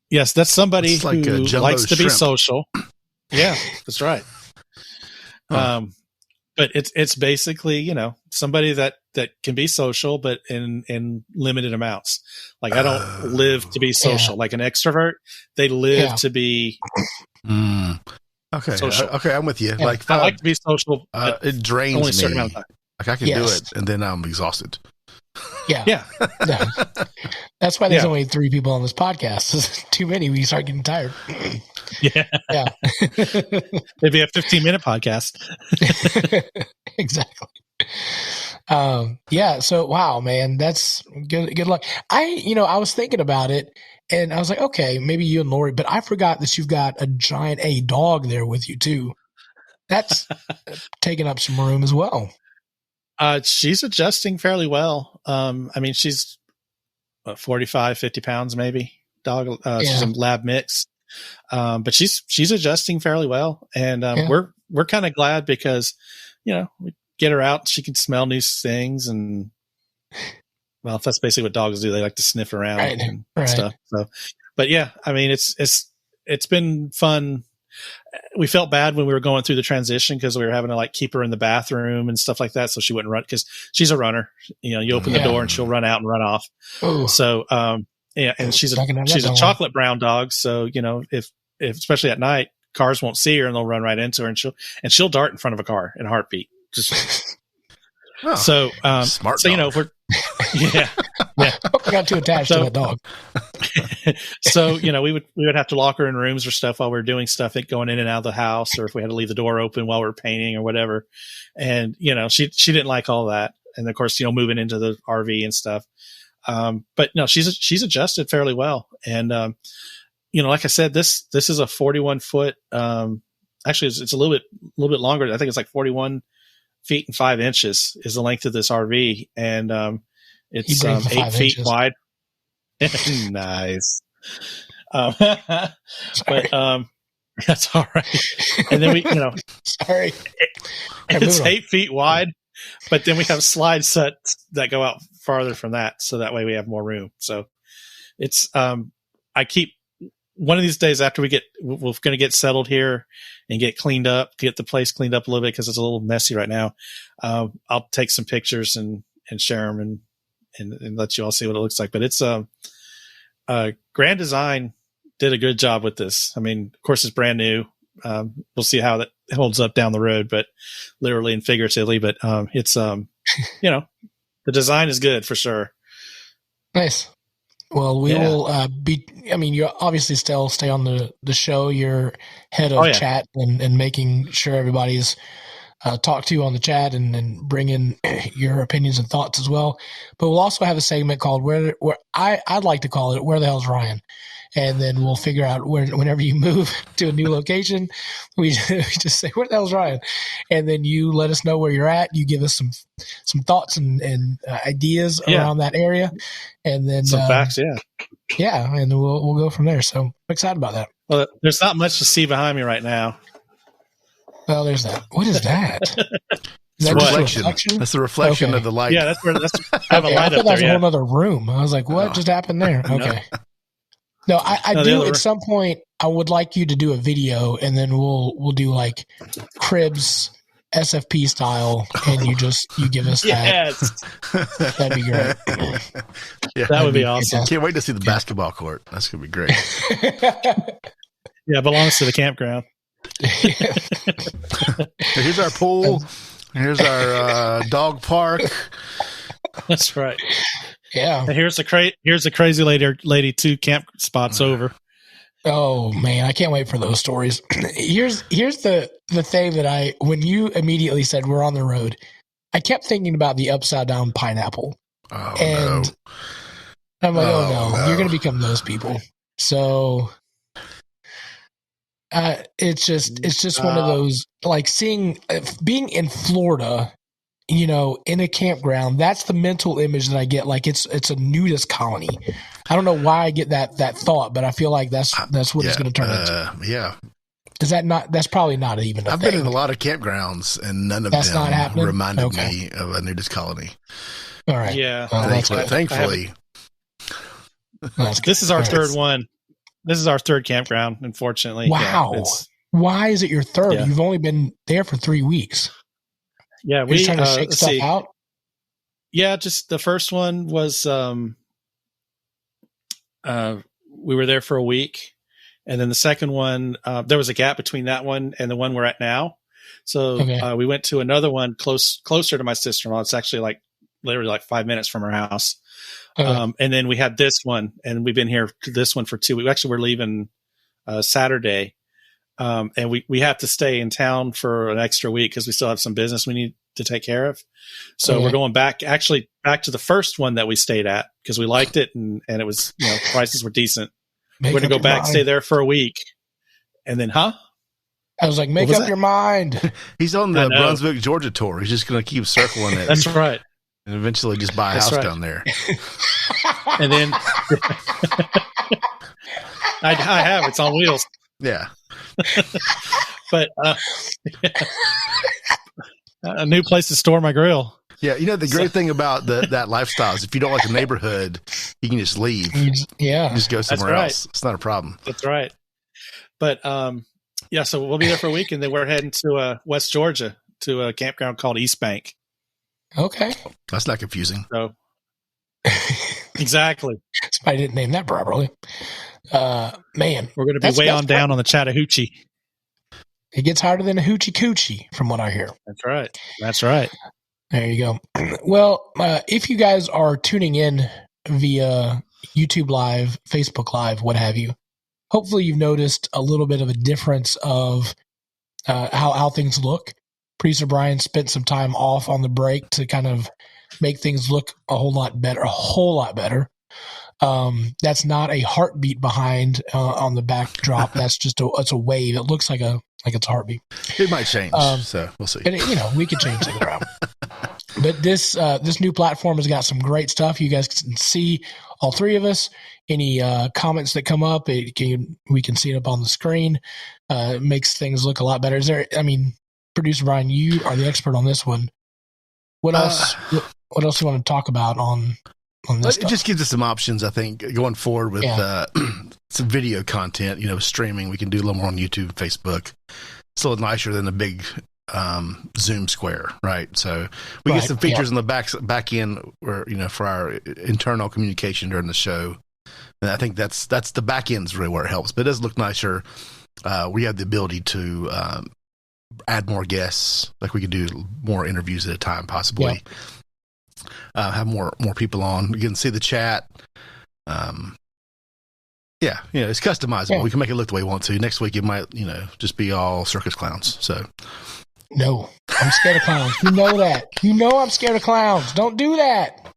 Yes. That's somebody who likes to be social. Yeah, that's right. But it's basically, somebody that can be social, but in limited amounts. Like I don't live to be social. Like an extrovert, they live to be social. Okay, I'm with you. Yeah. Like I like to be social. It drains only a me. certain amount of time. Like I can do it, and then I'm exhausted. Yeah. That's why there's only 3 people on this podcast. Too many. We start getting tired. Yeah. Maybe a 15-minute podcast. Exactly. So wow, man, that's good luck. I was thinking about it and I was like, okay, maybe you and Lori, but I forgot that you've got a giant dog there with you too. That's taking up some room as well. She's adjusting fairly well. I mean, she's 45, 50 pounds, maybe dog. She's a lab mix. But she's adjusting fairly well. And, we're kind of glad because, we get her out, she can smell new things. And well, that's basically what dogs do. They like to sniff around and stuff. So, but yeah, I mean, it's been fun. We felt bad when we were going through the transition because we were having to like keep her in the bathroom and stuff like that. So she wouldn't run because she's a runner. You open the door and she'll run out and run off. Ooh. So, and she's a chocolate brown dog. So, if especially at night, cars won't see her and they'll run right into her and she'll dart in front of a car in a heartbeat. Just so, smart. So, dog. we're, yeah. I got too attached to that dog. So, we would have to lock her in rooms or stuff while we were doing stuff, going in and out of the house, or if we had to leave the door open while we were painting or whatever. And, she didn't like all that. And of course, moving into the RV and stuff. But no, she's adjusted fairly well. And, like I said, this is a 41 foot, actually it's a little bit longer. I think it's like 41 feet and 5 inches is the length of this RV. And, it's 8 feet wide. Nice. But that's all right. And then we, sorry, it's 8 feet wide, but then we have slide sets that go out farther from that, so that way we have more room. So it's I keep one of these days after we're going to get settled here and get cleaned up, get the place cleaned up a little bit because it's a little messy right now. I'll take some pictures and share them and let you all see what it looks like. But it's Grand Design did a good job with this. I mean, of course, it's brand new. We'll see how that holds up down the road, but literally and figuratively. But it's the design is good for sure. Nice. Well, we will be. I mean, you obviously still stay on the show. You're head of chat and making sure everybody's talk to you on the chat and bring in your opinions and thoughts as well. But we'll also have a segment called where I'd like to call it "Where the Hell's Ryan," and then we'll figure out whenever you move to a new location, we just say "Where the hell's Ryan," and then you let us know where you're at. You give us some thoughts and ideas around that area, and then some facts, and we'll go from there. So I'm excited about that. Well, there's not much to see behind me right now. Well, there's that. What is that? Is that reflection? That's the reflection of the light. Yeah, that's I have a light I thought up that was there. a whole other room. I was like, what just happened there? Okay. No, I do at some point. I would like you to do a video, and then we'll do like Cribs SFP style, and you give us that. That'd be great. That would be awesome. Can't wait to see the basketball court. That's gonna be great. Yeah, it belongs to the campground. Here's our pool. Here's our dog park. That's right. Yeah. And here's the crazy lady 2 camp spots over. Oh man, I can't wait for those stories. Here's the thing that when you immediately said we're on the road, I kept thinking about the upside down pineapple. Oh, and no. I'm like, no, you're gonna become those people. So it's just one of those, like being in Florida, in a campground. That's the mental image that I get. Like it's a nudist colony. I don't know why I get that thought, but I feel like that's what it's going to turn into. Yeah. Is that not? That's probably not even. I've been in a lot of campgrounds, and none of them reminded me of a nudist colony. All right. Yeah. Thankfully. This is our third one. This is our third campground, unfortunately. Wow. Yeah, why is it your third? Yeah. You've only been there for 3 weeks. Yeah, we're trying to shake stuff out. Yeah, just the first one was we were there for a week, and then the second one there was a gap between that one and the one we're at now. So we went to another one closer to my sister-in-law. It's actually literally 5 minutes from her house. And then we had this one, and we've been here to this one for 2 weeks. Actually, we're leaving Saturday, and we have to stay in town for an extra week because we still have some business we need to take care of. So we're going back to the first one that we stayed at because we liked it, and it was, prices were decent. We're going to go back, stay there for a week, and then, I was like, make up your mind. He's on the Brunswick, Georgia tour. He's just going to keep circling it. That's right. And eventually just buy a house down there. And then I have, it's on wheels. Yeah. But a new place to store my grill. Yeah. The great thing about that lifestyle is if you don't like the neighborhood, you can just leave. Yeah. Just go somewhere else. It's not a problem. That's right. But so we'll be there for a week, and then we're heading to West Georgia to a campground called East Bank. Okay. That's not confusing. So exactly. Somebody didn't name that properly. Man. We're going to be way on down on the Chattahoochee. It gets harder than a hoochie coochie, from what I hear. That's right. There you go. Well, if you guys are tuning in via YouTube Live, Facebook Live, what have you, hopefully you've noticed a little bit of a difference of how things look. Producer Brian spent some time off on the break to kind of make things look a whole lot better. That's not a heartbeat behind on the backdrop. That's just it's a wave. It looks like it's a heartbeat. It might change, so we'll see. And we could change things around. But this new platform has got some great stuff. You guys can see all three of us. Any comments that come up, we can see it up on the screen. It makes things look a lot better. Producer Brian, you are the expert on this one. What else? What else do you want to talk about on this? It just gives us some options, I think, going forward with some video content. Streaming. We can do a little more on YouTube, Facebook. It's a little nicer than the big Zoom square, right? So we get some features on the back end, where for our internal communication during the show. And I think that's the back end's really where it helps. But it does look nicer. We have the ability to add more guests, like we could do more interviews at a time, possibly. Have more people on. You can see the chat. It's customizable. We can make it look the way we want to. Next week it might, just be all circus clowns. So no, I'm scared of clowns. You know that. I'm scared of clowns. Don't do that.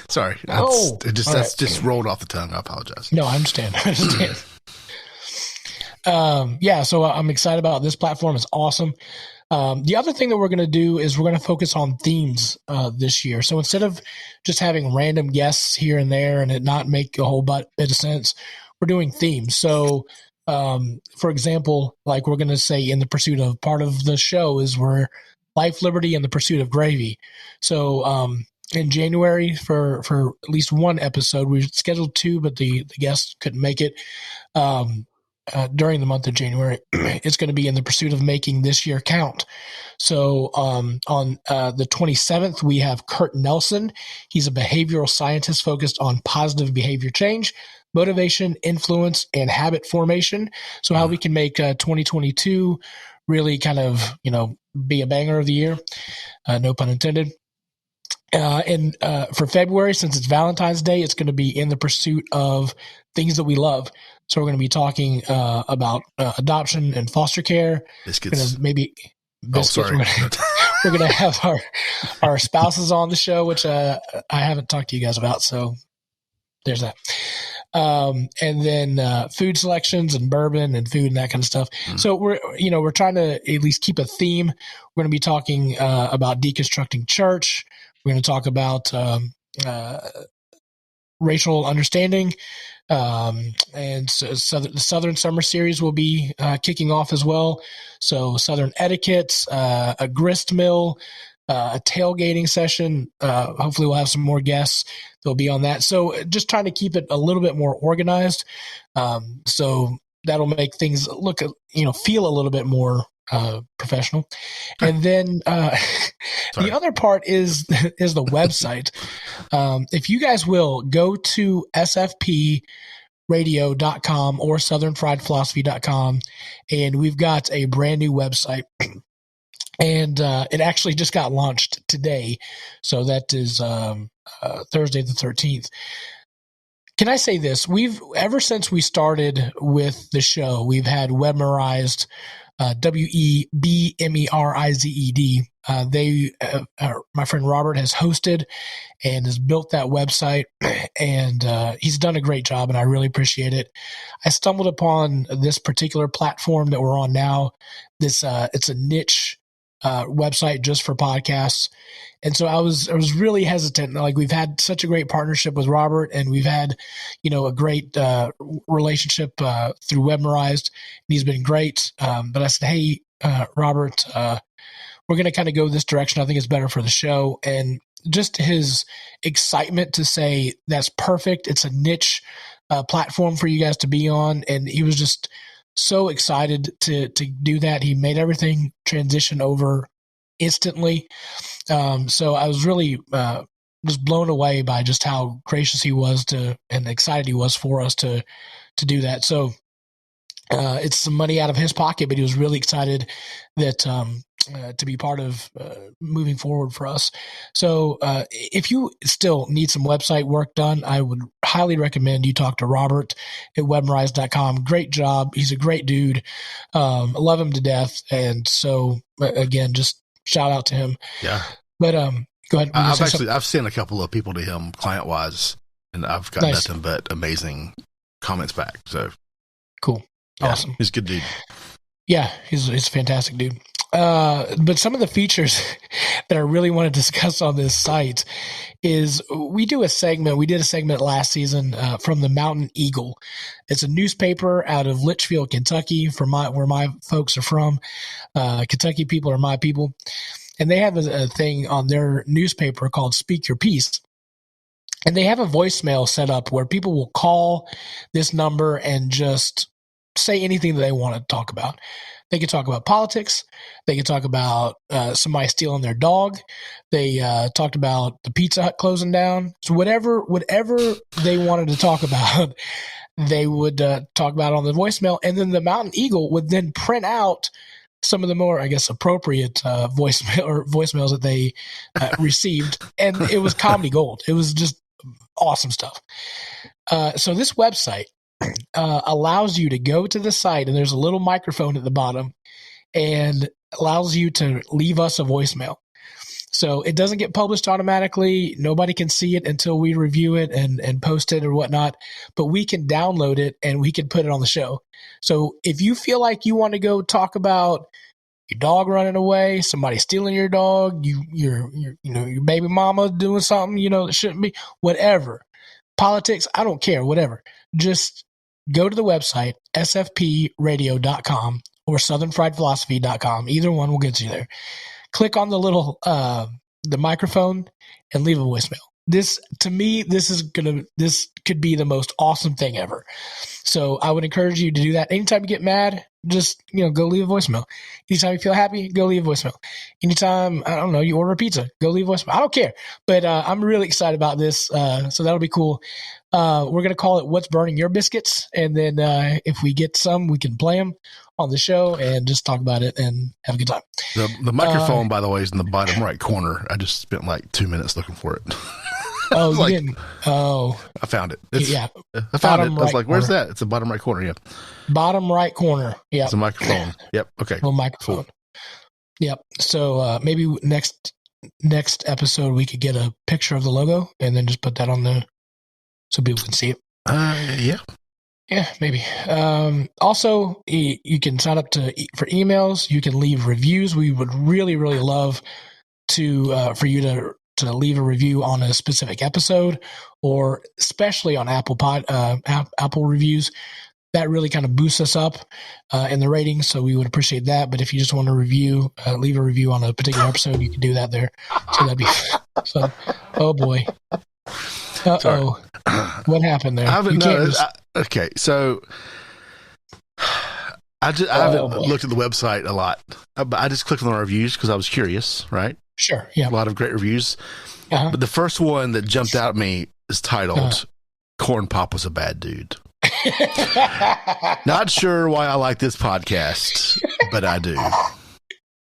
Sorry. No. That's just rolled off the tongue. I apologize. No, I understand. So I'm excited about this platform. It's awesome. The other thing that we're going to do is we're going to focus on themes this year. So instead of just having random guests here and there and it not make a whole bit of sense, we're doing themes. So, for example, like we're going to say in the pursuit of, part of the show is we're life, liberty, and the pursuit of gravy. So in January for at least one episode, we scheduled 2, but the guests couldn't make it. During the month of January, it's going to be in the pursuit of making this year count. So on the 27th, we have Kurt Nelson. He's a behavioral scientist focused on positive behavior change, motivation, influence, and habit formation. So how we can make 2022 really kind of, be a banger of the year. No pun intended. And for February, since it's Valentine's Day, it's going to be in the pursuit of things that we love. So we're going to be talking about adoption and foster care. Biscuits. Maybe biscuits. Oh, sorry. We're going to have our spouses on the show, which I haven't talked to you guys about. So there's that. And then food selections and bourbon and food and that kind of stuff. So we're trying to at least keep a theme. We're going to be talking about deconstructing church. We're going to talk about racial understanding. And so the Southern Summer Series will be kicking off as well. So Southern etiquettes, a grist mill, a tailgating session. Hopefully we'll have some more guests that'll be on that. So just trying to keep it a little bit more organized. So that'll make things look, feel a little bit more professional. And then the other part is the website. If you guys will go to sfpradio.com or southernfriedphilosophy.com, and we've got a brand new website. And it actually just got launched today. So that is Thursday the 13th. Can I say this? Ever since we started with the show, we've had Webmerized, WEBMERIZED. My friend Robert has hosted and has built that website, and he's done a great job, and I really appreciate it. I stumbled upon this particular platform that we're on now. It's a niche website just for podcasts. And so I was really hesitant. Like, we've had such a great partnership with Robert, and we've had, a great relationship through Webmerized, and he's been great. But I said, hey, Robert, we're going to kind of go this direction. I think it's better for the show. And just his excitement to say, that's perfect. It's a niche platform for you guys to be on. And he was just so excited to do that. He made everything transition over instantly. So I was really just blown away by just how gracious he was and excited he was for us to do that. So it's some money out of his pocket, but he was really excited that to be part of moving forward for us. So if you still need some website work done, I would highly recommend you talk to Robert at webmerize.com. Great job. He's a great dude. I love him to death. And so again, just shout out to him. Yeah. But go ahead. I've sent a couple of people to him client wise, and I've got nothing but amazing comments back. So cool. Yeah, awesome. He's a good dude. Yeah, he's a fantastic dude. But some of the features that I really want to discuss on this site is we did a segment last season from the Mountain Eagle. It's a newspaper out of Litchfield, Kentucky, where my folks are from. Kentucky people are my people. And they have a thing on their newspaper called Speak Your Piece. And they have a voicemail set up where people will call this number and just say anything that they want to talk about. They can talk about politics. They can talk about somebody stealing their dog. They talked about the Pizza Hut closing down. So whatever they wanted to talk about, they would talk about it on the voicemail. And then the Mountain Eagle would then print out some of the more, I guess, appropriate voicemails that they received. And it was comedy gold. It was just awesome stuff. So this website allows you to go to the site, and there's a little microphone at the bottom, and allows you to leave us a voicemail. So it doesn't get published automatically. Nobody can see it until we review it and post it or whatnot, but we can download it and we can put it on the show. So if you feel like you want to go talk about your dog running away, somebody stealing your dog, your baby mama doing something, that shouldn't be, whatever, politics, I don't care, whatever, just go to the website, sfpradio.com or southernfriedphilosophy.com. Either one will get you there. Click on the little the microphone and leave a voicemail. This, to me, this could be the most awesome thing ever. So I would encourage you to do that. Anytime you get mad, just go leave a voicemail. Anytime you feel happy, go leave a voicemail. Anytime, I don't know, you order a pizza, go leave a voicemail. I don't care. But I'm really excited about this. So that'll be cool. We're going to call it What's Burning Your Biscuits. And then if we get some, we can play them on the show and just talk about it and have a good time. The microphone, by the way, is in the bottom right corner. I just spent like 2 minutes looking for it. Oh, you didn't? Oh. I found it. Yeah. I found it. I was like, where's that? It's the bottom right corner. Yeah. Bottom right corner. Yeah. It's a microphone. Yep. Okay. Little microphone. Cool. Yep. So maybe next episode we could get a picture of the logo and then just put that on so people can see it. Yeah. Yeah, maybe. Also, you can sign up for emails. You can leave reviews. We would really, really love for you to leave a review on a specific episode, or especially on Apple reviews. That really kind of boosts us up in the ratings, so we would appreciate that. But if you just want to leave a review on a particular episode, you can do that there. So that'd be fun. Oh boy. Uh-oh. What happened there? Okay, so I haven't looked at the website a lot. I just clicked on the reviews because I was curious, right? Sure, yeah. A lot of great reviews. But the first one that jumped out at me is titled, Corn Pop Was a Bad Dude. Not sure why I like this podcast, but I do.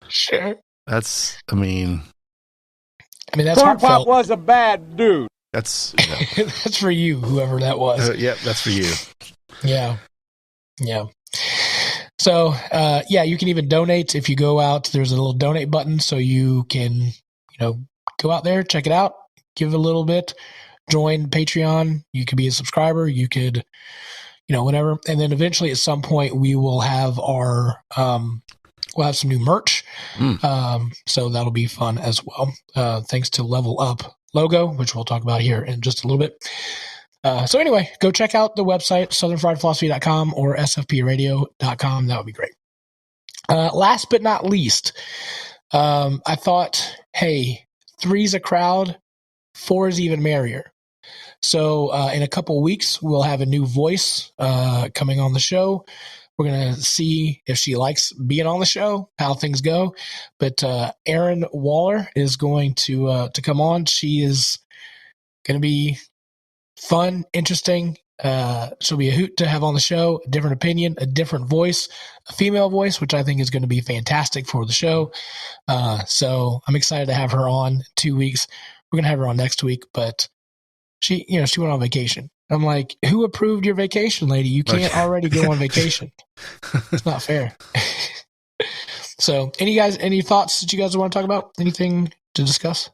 Sure. That's that's Corn Pop heartfelt. was a bad dude. That's that's for you, whoever that was. yep, that's for you. Yeah. So, you can even donate if you go out. There's a little donate button, so you can, go out there, check it out, give a little bit, join Patreon. You could be a subscriber. You could, whatever. And then eventually, at some point, we will have we'll have some new merch. So that'll be fun as well. Thanks to Level Up logo, which we'll talk about here in just a little bit. So anyway, go check out the website, southernfriedphilosophy.com or sfpradio.com. That would be great. Last but not least, I thought, hey, 3's a crowd, 4 is even merrier. So in a couple weeks, we'll have a new voice coming on the show. We're going to see if she likes being on the show, how things go. But Erin Waller is going to come on. She is going to be fun, interesting. She'll be a hoot to have on the show, a different opinion, a different voice, a female voice, which I think is going to be fantastic for the show. So I'm excited to have her on in 2 weeks. We're going to have her on next week, but she went on vacation. I'm like, who approved your vacation, lady? You can't already go on vacation. It's not fair. So any thoughts that you guys want to talk about? Anything to discuss?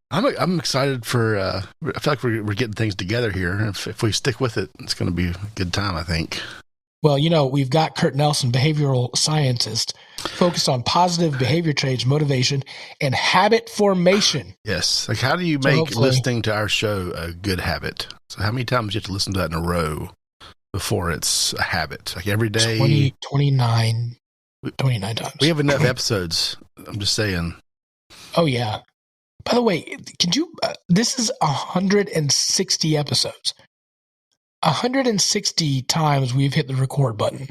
I'm excited for. I feel like we're getting things together here. If we stick with it, it's going to be a good time, I think. Well, we've got Kurt Nelson, behavioral scientist, focused on positive behavior traits, motivation, and habit formation. Yes. Like, how do you make listening to our show a good habit? So how many times do you have to listen to that in a row before it's a habit? Like every day? 29 times. We have enough episodes. I'm just saying. Oh, yeah. By the way, this is 160 episodes. 160 times we've hit the record button.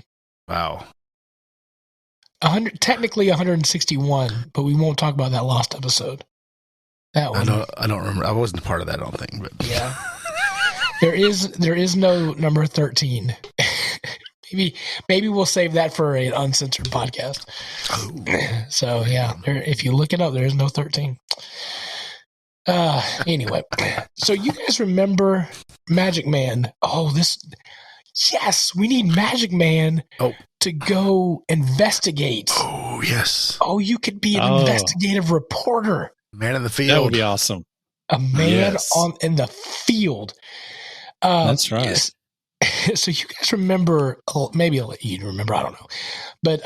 Wow. Technically 161, but we won't talk about that lost episode. That one. I don't remember. I wasn't part of that, I don't think. But yeah. There is no number 13. Maybe we'll save that for an uncensored podcast. Oh. So yeah, if you look it up, there is no 13. Anyway, so you guys remember Magic Man? Yes, we need Magic Man to go investigate. Oh, yes. Oh, you could be an investigative reporter. Man in the field. That would be awesome. A man in the field. That's right. So you guys remember, maybe I'll let you remember, I don't know. But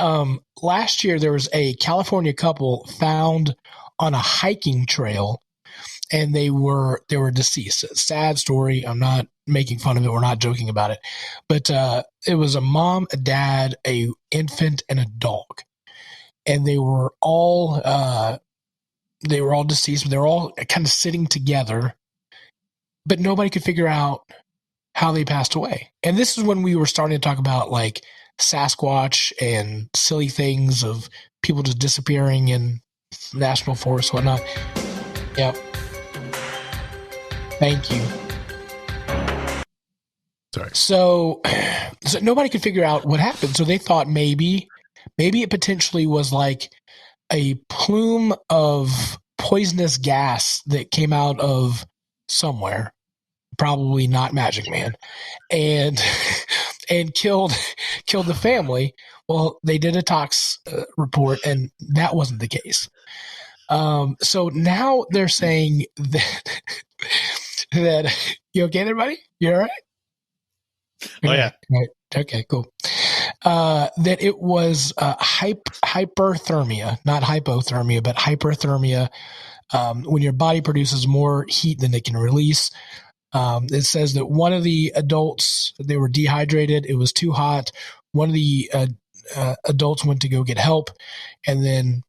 last year there was a California couple found on a hiking trail, and they were deceased. Sad story. I'm not making fun of it. We're not joking about it. But it was a mom, a dad, a infant, and a dog. And they were all deceased, but they were all kind of sitting together. But nobody could figure out how they passed away. And this is when we were starting to talk about like Sasquatch and silly things of people just disappearing in national forests, whatnot. Yep. Thank you. Sorry. So nobody could figure out what happened. So they thought maybe it potentially was like a plume of poisonous gas that came out of somewhere, probably not Magic Man, and killed the family. Well, they did a tox report, and that wasn't the case. So now they're saying that you okay there, buddy? You all right? Oh, yeah. Right. Okay, cool. That it was hyperthermia, not hypothermia, but hyperthermia, when your body produces more heat than it can release. It says that one of the adults, they were dehydrated. It was too hot. One of the adults went to go get help, and then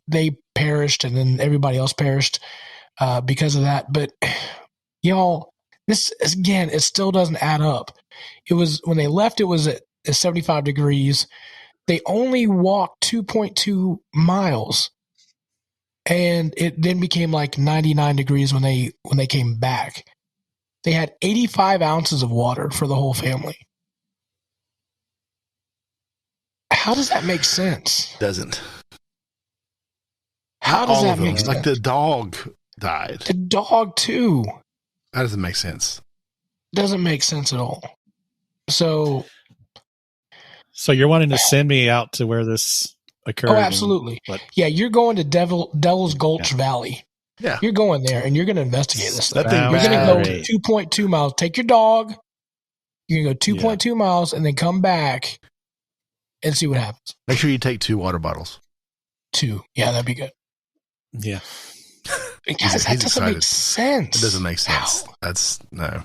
they perished, and then everybody else perished because of that. But y'all, This, again, it still doesn't add up. It was, when they left, it was at 75 degrees. They only walked 2.2 miles. And it then became like 99 degrees when they came back. They had 85 ounces of water for the whole family. How does that make sense? Doesn't. How does that make sense? Like the dog died. The dog too. That doesn't make sense. Doesn't make sense at all. So you're wanting to send me out to where this occurred? Oh, absolutely. Yeah, you're going to Devil's Gulch Valley. Yeah. You're going there, and you're going to investigate this thing. You're going to go 2.2 miles. Take your dog. You're going to go 2.2 miles, and then come back and see what happens. Make sure you take 2 water bottles. 2. Yeah, that'd be good. Yeah. Because that doesn't make sense. It doesn't make sense. How? That's no.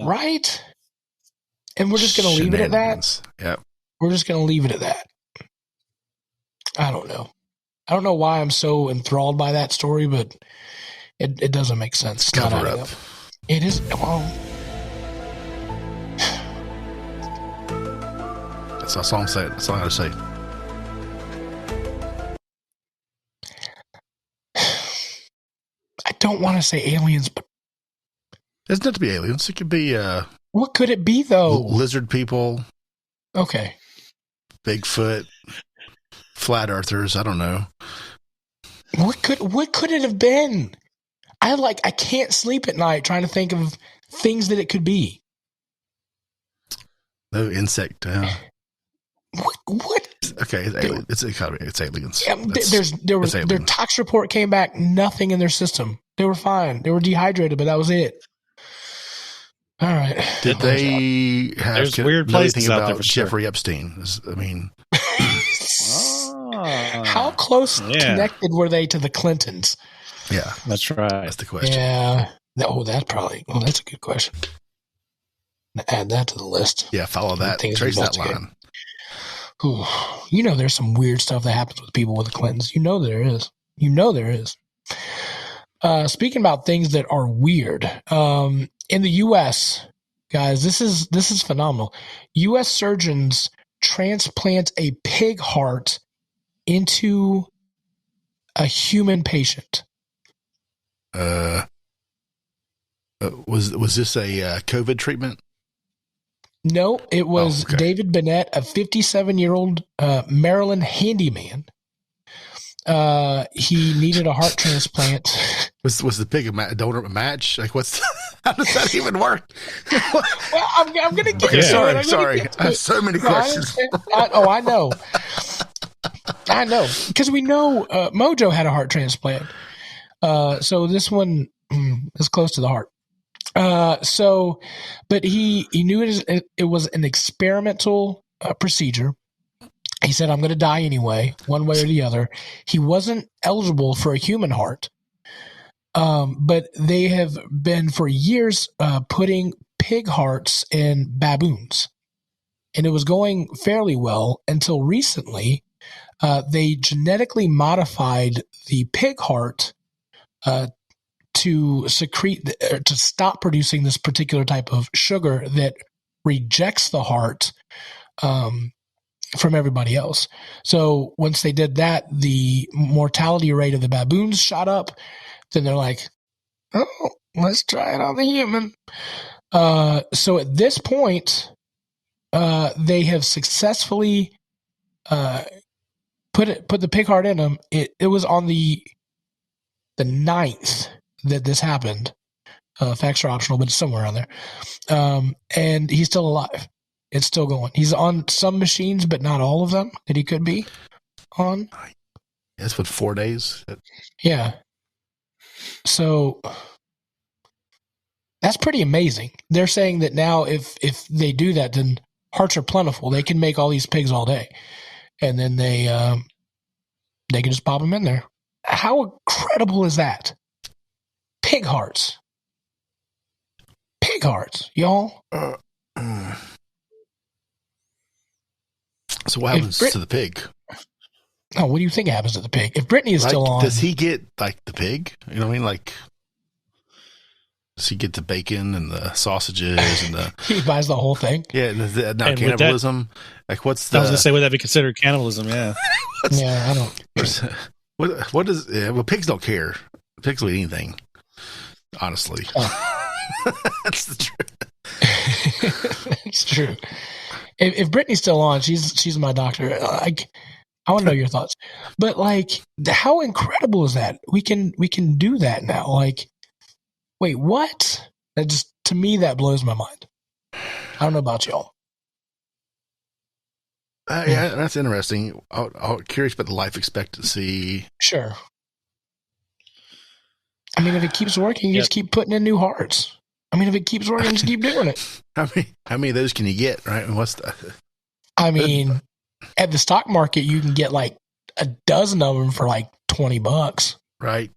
Right? And we're just going to leave it at that? Yep. We're just going to leave it at that. I don't know. I don't know why I'm so enthralled by that story, but it doesn't make sense. It's cover up. It is. Well, that's all I'm saying. That's all I gotta say. I don't want to say aliens, but it doesn't have to be aliens. It could be what could it be though? Lizard people. Okay. Bigfoot. Flat earthers. I don't know. What could it have been? I can't sleep at night trying to think of things that it could be. No insect. What? Okay, it's aliens. Yeah, their tox report came back, nothing in their system. They were fine. They were dehydrated, but that was it. All right. Did they have There's weird places out there for Jeffrey Epstein? I mean, how close connected were they to the Clintons? Yeah, that's right. That's the question. Yeah. That's a good question. Add that to the list. Yeah, follow that. Trace that line. Ooh, there's some weird stuff that happens with people with the Clintons. There is. Speaking about things that are weird, in the U.S., guys, this is phenomenal. U.S. surgeons transplant a pig heart into a human patient. Was this a COVID treatment? No, it was David Bennett, a 57-year-old Maryland handyman. He needed a heart transplant. Was the pig a donor match? Like, how does that even work? Well, I'm going to get Sorry. I have so many questions. I know. I know. Because we know Mojo had a heart transplant. So this one is close to the heart. But he knew it was an experimental procedure. He said, I'm going to die anyway, one way or the other. He wasn't eligible for a human heart. But they have been for years putting pig hearts in baboons. And it was going fairly well until recently. They genetically modified the pig heart to stop producing this particular type of sugar that rejects the heart from everybody else. So once they did that, the mortality rate of the baboons shot up. Then they're like, oh, let's try it on the human. So at this point, they have successfully put the pig heart in him. It was on the 9th that this happened. Facts are optional, but it's somewhere around there. And he's still alive. It's still going. He's on some machines, but not all of them that he could be on. That's what, 4 days? Yeah. So that's pretty amazing. They're saying that now if they do that, then hearts are plentiful. They can make all these pigs all day. And then they can just pop them in there. How incredible is that? Pig hearts. Pig hearts, y'all. So what happens to the pig? Oh, what do you think happens to the pig? If Brittany is still on. Does he get, the pig? You know what I mean? Does he get the bacon and the sausages and the? He buys the whole thing. Yeah, and not cannibalism. Like, what's the? I was gonna say, would that be considered cannibalism? Yeah. Yeah, I don't. What is? Yeah, well, pigs don't care. Pigs will eat anything. Honestly, that's the truth. It's true. If Brittany's still on, she's my doctor. I want to know your thoughts. But like, how incredible is that? We can do that now. Like, wait, what? That just, to me, that blows my mind. I don't know about y'all. Yeah, that's interesting. I'm curious about the life expectancy. Sure. I mean, if it keeps working, you just keep putting in new hearts. I mean, if it keeps working, just keep doing it. How many of those can you get, right? And what's the? I mean, at the stock market, you can get like a dozen of them for like $20, right?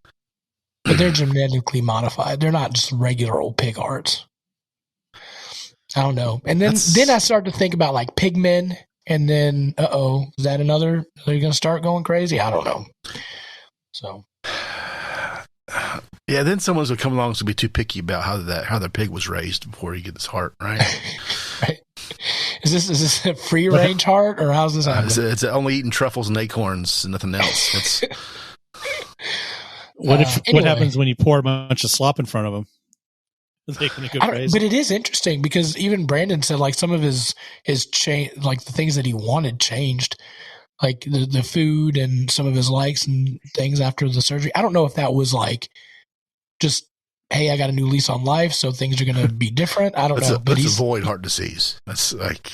But they're genetically modified. They're not just regular old pig hearts. I don't know. And then I started to think about like pigmen, and then is that another? Are you going to start going crazy? I don't know. So. Yeah, then someone's going to come along and be too picky about how their pig was raised before you get this heart, right? Right. Is this a free range heart, or how's this happening? It's only eating truffles and acorns and nothing else. What happens when you pour a bunch of slop in front of them? They can go crazy. But it is interesting because even Brandon said like some of his change, like the things that he wanted changed, like the food and some of his likes and things after the surgery. I don't know if that was like just, hey, I got a new lease on life, so things are going to be different. I don't know. But let's avoid heart disease. That's like,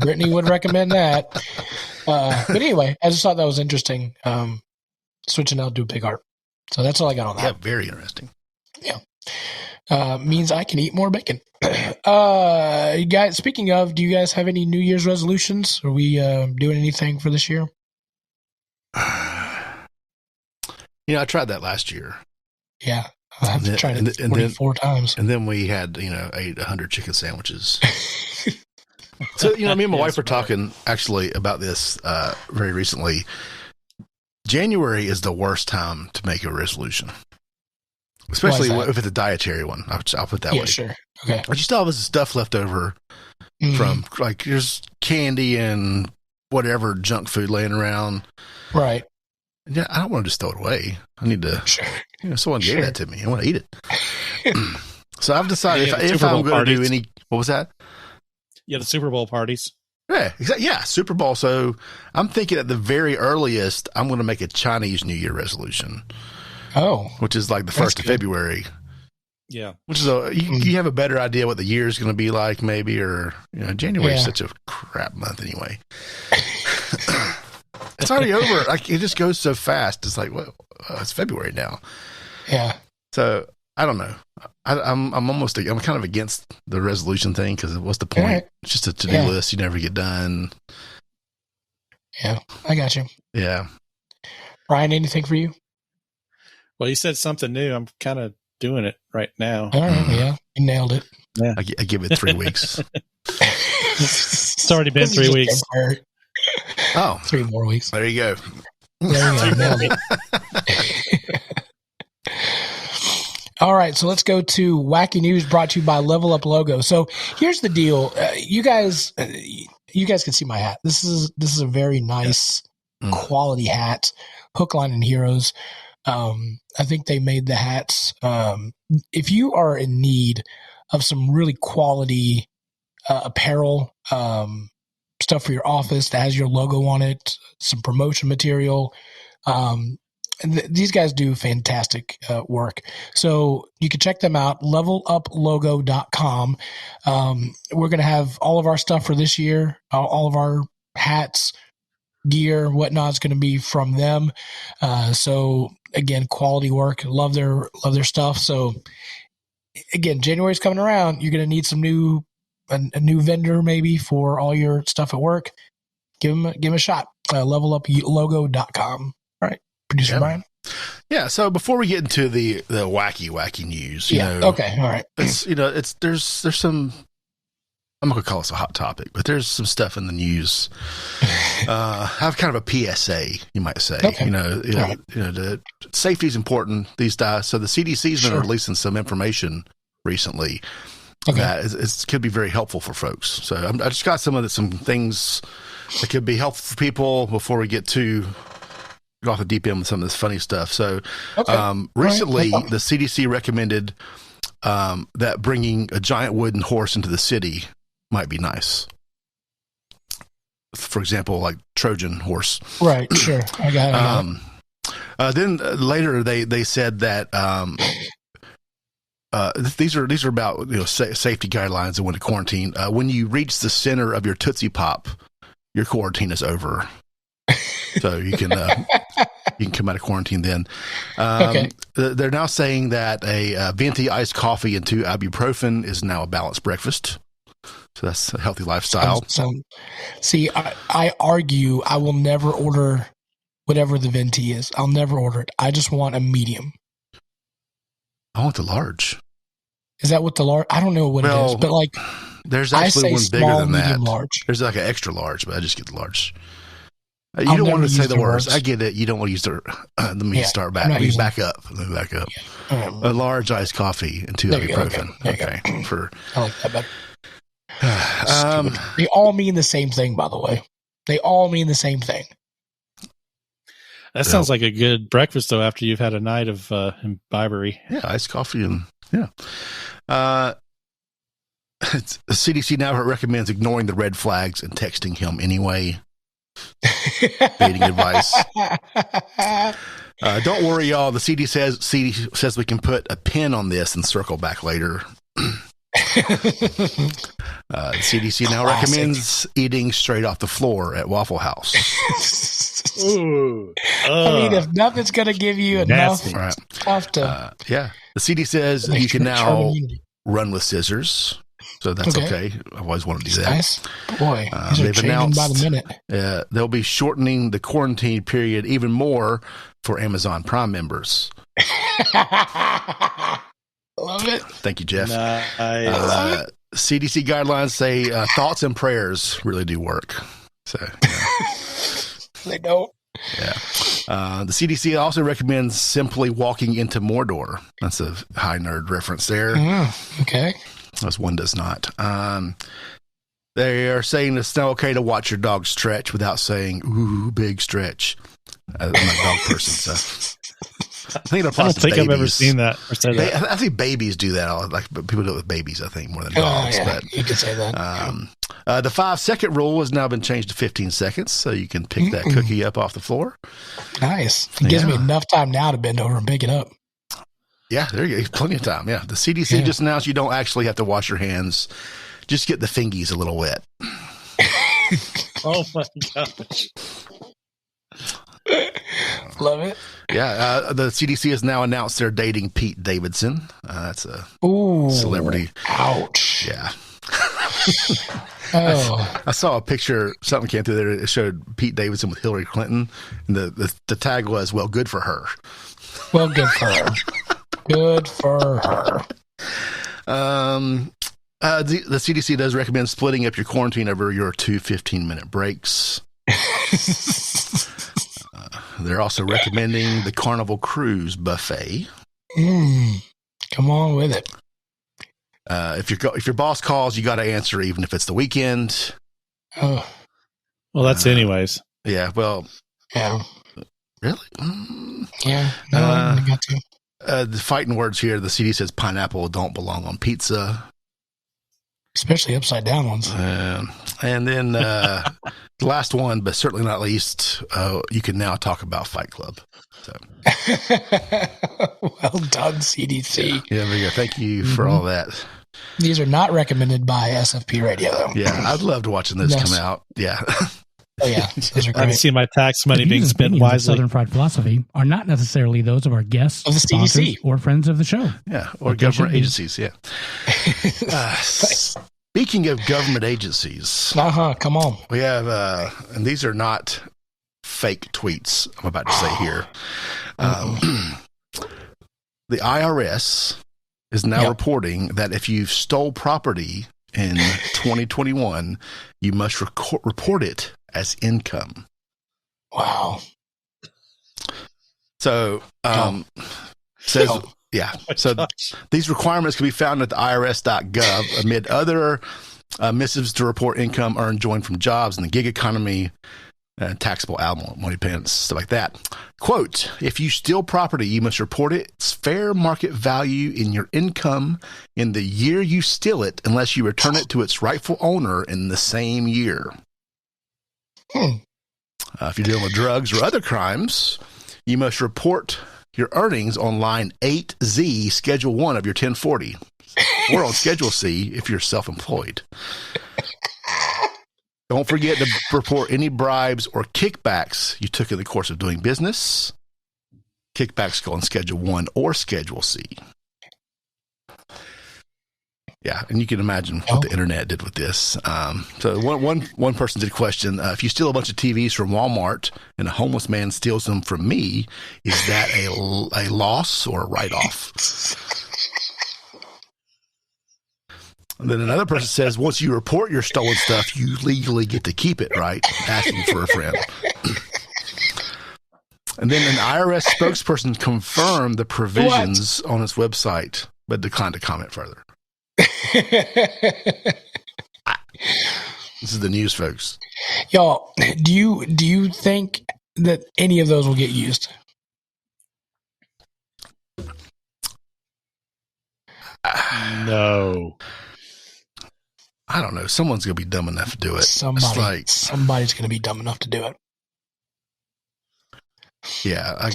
Brittany would recommend that. But anyway, I just thought that was interesting. Switching out to a pig heart. So that's all I got on that. Yeah, very interesting. Yeah. Means I can eat more bacon. Guys, speaking of, do you guys have any New Year's resolutions? Are we doing anything for this year? I tried that last year. Yeah. I've tried it 44 times. And then we had, ate 100 chicken sandwiches. So, me and my wife were talking actually about this very recently. January is the worst time to make a resolution. Especially if it's a dietary one. I'll put that way. Yeah, sure. Okay. But you still have this stuff left over from, like, there's candy and whatever junk food laying around. Right. Yeah, I don't want to just throw it away. I need to. Sure. Someone gave that to me. I want to eat it. So I've decided if I'm going to do any. What was that? Yeah, the Super Bowl parties. Yeah, exactly. Yeah, Super Bowl. So I'm thinking at the very earliest, I'm going to make a Chinese New Year resolution. Oh, which is like the 1st of February. Yeah, which is you have a better idea what the year is going to be like, maybe, or January is such a crap month anyway. It's already over. Like, it just goes so fast. It's like, well, it's February now. Yeah. So I don't know. I'm kind of against the resolution thing because what's the point? Right. It's just a to-do list. You never get done. Yeah, I got you. Yeah. Ryan, anything for you? Well, you said something new. I'm kind of doing it right now. All right. Yeah, you nailed it. Yeah. I give it 3 weeks. It's already been 3 weeks. Oh, 3 more weeks. There you go. There you go. Nailed it. All right, so let's go to Wacky News brought to you by Level Up Logo. So here's the deal. You guys can see my hat. This is a very nice quality hat, hook, line, and heroes. I think they made the hats. If you are in need of some really quality apparel, stuff for your office that has your logo on it, some promotion material, and these guys do fantastic work. So you can check them out, leveluplogo.com. We're going to have all of our stuff for this year, all of our hats, gear, whatnot is going to be from them. So again, quality work. Love their stuff. So again, January's coming around. You're going to need a new vendor maybe for all your stuff at work. Give them a shot. Leveluplogo.com. All right. Producer Brian? Yeah, so before we get into the wacky news, okay, all right. It's there's some I'm not going to call this a hot topic, but there's some stuff in the news. I have kind of a PSA, you might say. Okay. The safety is important these days. So the CDC's been releasing some information recently that it could be very helpful for folks. So I just got some things that could be helpful for people before we get off the deep end with some of this funny stuff. So recently, the CDC recommended that bringing a giant wooden horse into the city might be nice. For example, like Trojan horse. Right, sure. I got it. Then later they said that these are about safety guidelines and when to quarantine. When you reach the center of your Tootsie Pop, your quarantine is over. So you can come out of quarantine then. They're now saying that a venti iced coffee and 2 ibuprofen is now a balanced breakfast. So that's a healthy lifestyle. See, I argue I will never order whatever the venti is. I'll never order it. I just want a medium. I want the large. Is that what the large? I don't know what it is, but like there's actually one bigger than that. Medium, large. There's like an extra large, but I just get the large. You don't want to say the words. I get it. You don't want to use the. Let me start back. Let me back up. Yeah. A large iced coffee and 2 ibuprofen. Okay. I like that better. They all mean the same thing, by the way. They all mean the same thing. That sounds like a good breakfast, though, after you've had a night of imbibery. Yeah, iced coffee and the CDC now recommends ignoring the red flags and texting him anyway. Dating advice. Don't worry, y'all. The CDC says we can put a pin on this and circle back later. The CDC now recommends eating straight off the floor at Waffle House. Ooh. I mean, if nothing's going to give you enough stuff to... the CDC says you can now run with scissors. So that's okay. I've always wanted to do that. Nice. Boy, they've announced by the minute. They'll be shortening the quarantine period even more for Amazon Prime members. Love it. Thank you, Jeff. Nice. CDC guidelines say thoughts and prayers really do work. So they don't. Yeah. The CDC also recommends simply walking into Mordor. That's a high nerd reference there. Okay. As one does not. They are saying it's now okay to watch your dog stretch without saying, ooh, big stretch. I'm a dog person, so. I don't think I've ever seen that or said that. I think babies do that. Like people do it with babies, I think, more than dogs. But you could say that. The 5-second rule has now been changed to 15 seconds, so you can pick that cookie up off the floor. Nice. It gives me enough time now to bend over and pick it up. Yeah, there you go. Plenty of time. Yeah. The CDC just announced you don't actually have to wash your hands. Just get the fingies a little wet. Oh, my gosh. Love it. Yeah, the CDC has now announced they're dating Pete Davidson. That's a celebrity. Ouch. Yeah. I saw a picture, something came through there. It showed Pete Davidson with Hillary Clinton. And the tag was, well, good for her. Well, good for her. Good for her. The CDC does recommend splitting up your quarantine over your 2 15-minute breaks. They're also recommending the Carnival Cruise buffet. Come on with it. If your boss calls, you got to answer, even if it's the weekend. Oh, well, that's anyways. Yeah. Well. Yeah. Really? Yeah. No, I got to. The fighting words here. The CD says pineapple don't belong on pizza, especially upside down ones. And then the last one, but certainly not least, you can now talk about Fight Club. So. Well done, CDC. Yeah, there you go. Thank you for all that. These are not recommended by SFP Radio, though. Yeah, I'd loved watching those come out. Yeah. Oh, yeah. Those are great. I see my tax money being spent wisely. Southern Fried Philosophy are not necessarily those of our guests, of the CDC, or friends of the show. Yeah, or government agencies. Yeah. Speaking of government agencies, come on. We have, and these are not fake tweets I'm about to say here. The IRS is now reporting that if you stole property in 2021, you must report it as income. Wow. So, these requirements can be found at the IRS.gov amid other missives to report income earned joined from jobs in the gig economy, taxable alimony payments, stuff like that. Quote, if you steal property, you must report its fair market value in your income in the year you steal it, unless you return it to its rightful owner in the same year. If you're dealing with drugs or other crimes, you must report your earnings on line 8Z, Schedule 1 of your 1040, or on Schedule C if you're self-employed. Don't forget to report any bribes or kickbacks you took in the course of doing business. Kickbacks go on Schedule 1 or Schedule C. Yeah, and you can imagine what the internet did with this. So one person did question, if you steal a bunch of TVs from Walmart and a homeless man steals them from me, is that a loss or a write-off? And then another person says, once you report your stolen stuff, you legally get to keep it, right? Asking for a friend. And then an IRS spokesperson confirmed the provisions on its website, but declined to comment further. This is the news, folks. Y'all, do you think that any of those will get used? No. I don't know. Someone's going to be dumb enough to do it. Somebody's going to be dumb enough to do it. Yeah, I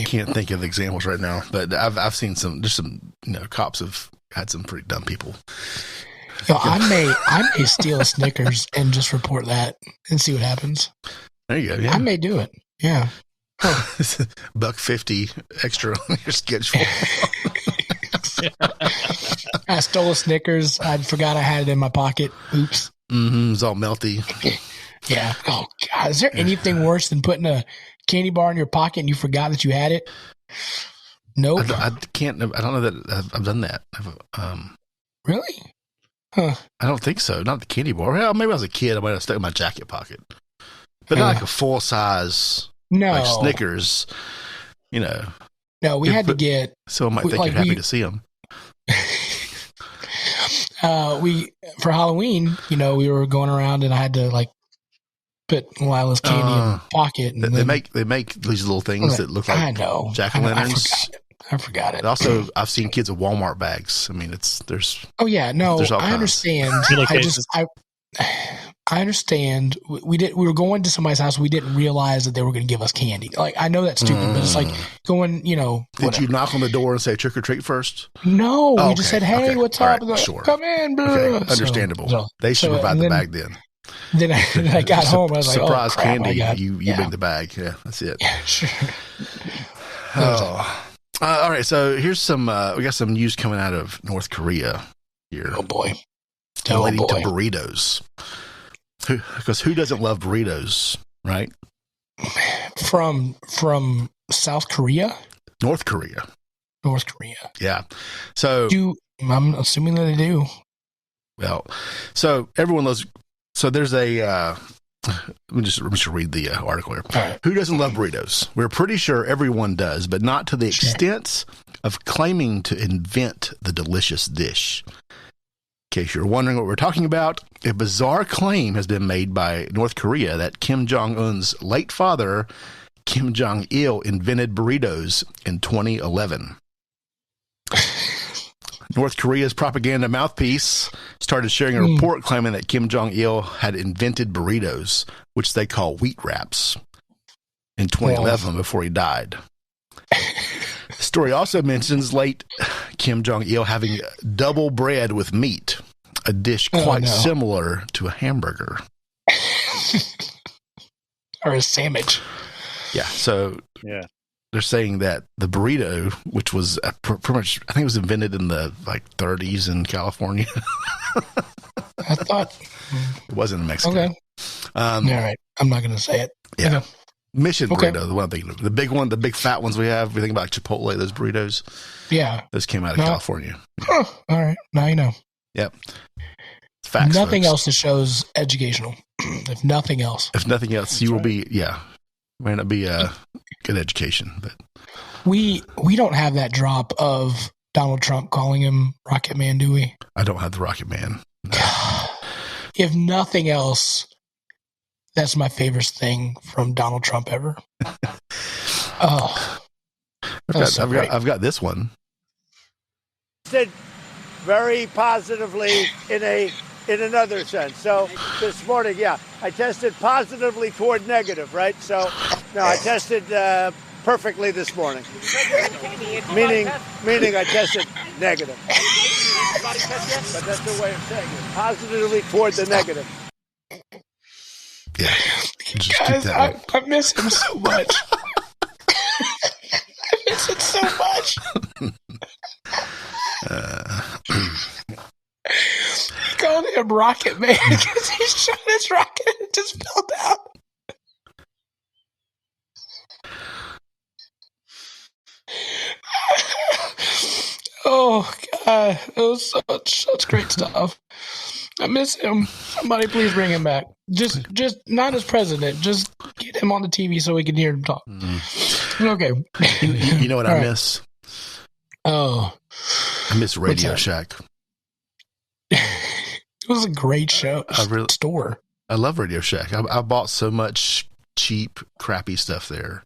can't think of examples right now, but I've seen there's some cops have had some pretty dumb people. Yo, I may steal a Snickers and just report that and see what happens. There you go. Yeah. I may do it. Yeah. $1.50 extra on your schedule. I stole a Snickers. I forgot I had it in my pocket. Oops. Mm-hmm. It's all melty. Yeah. Oh God. Is there anything worse than putting a candy bar in your pocket and you forgot that you had it? Nope. I don't know that I've done that. Really? Huh. I don't think so. Not the candy bar. Well, maybe I was a kid. I might have stuck in my jacket pocket, but not like a full size. No, like Snickers. No, we had to get. Someone might think you're happy to see them. For Halloween, we were going around and I had to put Lila's candy in my pocket. And they make these little things that look like jack-o'-lanterns. I forgot it. Also, I've seen kids with Walmart bags. I mean, there's. Oh yeah, no, I understand. I understand. We were going to somebody's house. We didn't realize that they were going to give us candy. I know that's stupid, but it's like going. Did you knock on the door and say trick or treat first? No, we just said, "Hey, what's up?" Right, sure. Come in, bro. Okay, understandable. They should provide the bag then. Then I got home. I was like, surprise candy. You yeah. bring the bag. Yeah, that's it. Yeah, sure. All right. So here's some. We got some news coming out of North Korea here. Oh boy. Relating to burritos. Because who doesn't love burritos, right? From South Korea? North Korea. Yeah. So I'm assuming that they do. Well, so everyone loves. So there's a. Let me just read the article here. Right. Who doesn't love burritos? We're pretty sure everyone does, but not to the extent of claiming to invent the delicious dish. In case you're wondering what we're talking about, a bizarre claim has been made by North Korea that Kim Jong-un's late father, Kim Jong-Il, invented burritos in 2011. North Korea's propaganda mouthpiece started sharing a report claiming that Kim Jong-il had invented burritos, which they call wheat wraps, in 2011 before he died. The story also mentions late Kim Jong-il having double bread with meat, a dish quite similar to a hamburger. Or a sandwich. Yeah, so they're saying that the burrito, which was pretty much, I think it was invented in the 30s in California. I thought. It wasn't in Mexico. Okay. All right. I'm not going to say it. Yeah. Okay. Mission burrito, the one I'm thinking of. The big one, the big fat ones we have. We think about Chipotle, those burritos. Yeah. Those came out of California. Huh. All right. Now you know. Yep. Facts, nothing folks. else, the show's educational. If nothing else. If nothing else, you will be, may not be a good education, but we don't have that drop of Donald Trump calling him Rocket Man, do we? I don't have the Rocket Man. No. If nothing else, that's my favorite thing from Donald Trump ever. Oh, I've got this one. Very positively in another sense. So this morning, I tested positively toward negative, right? So no, I tested perfectly this morning. Meaning I tested negative. But that's the way of saying it. Positively toward the negative. Yeah. Guys, I miss him so much. I miss him so much. He called him Rocket Man because he shot his rocket and it just fell down. Oh God, it was such great stuff. I miss him. Somebody please bring him back. Just not as president. Just get him on the TV so we can hear him talk. Okay. You know what I miss? Oh, I miss Radio Shack. It was a great show. Store. I love Radio Shack. I bought so much cheap, crappy stuff there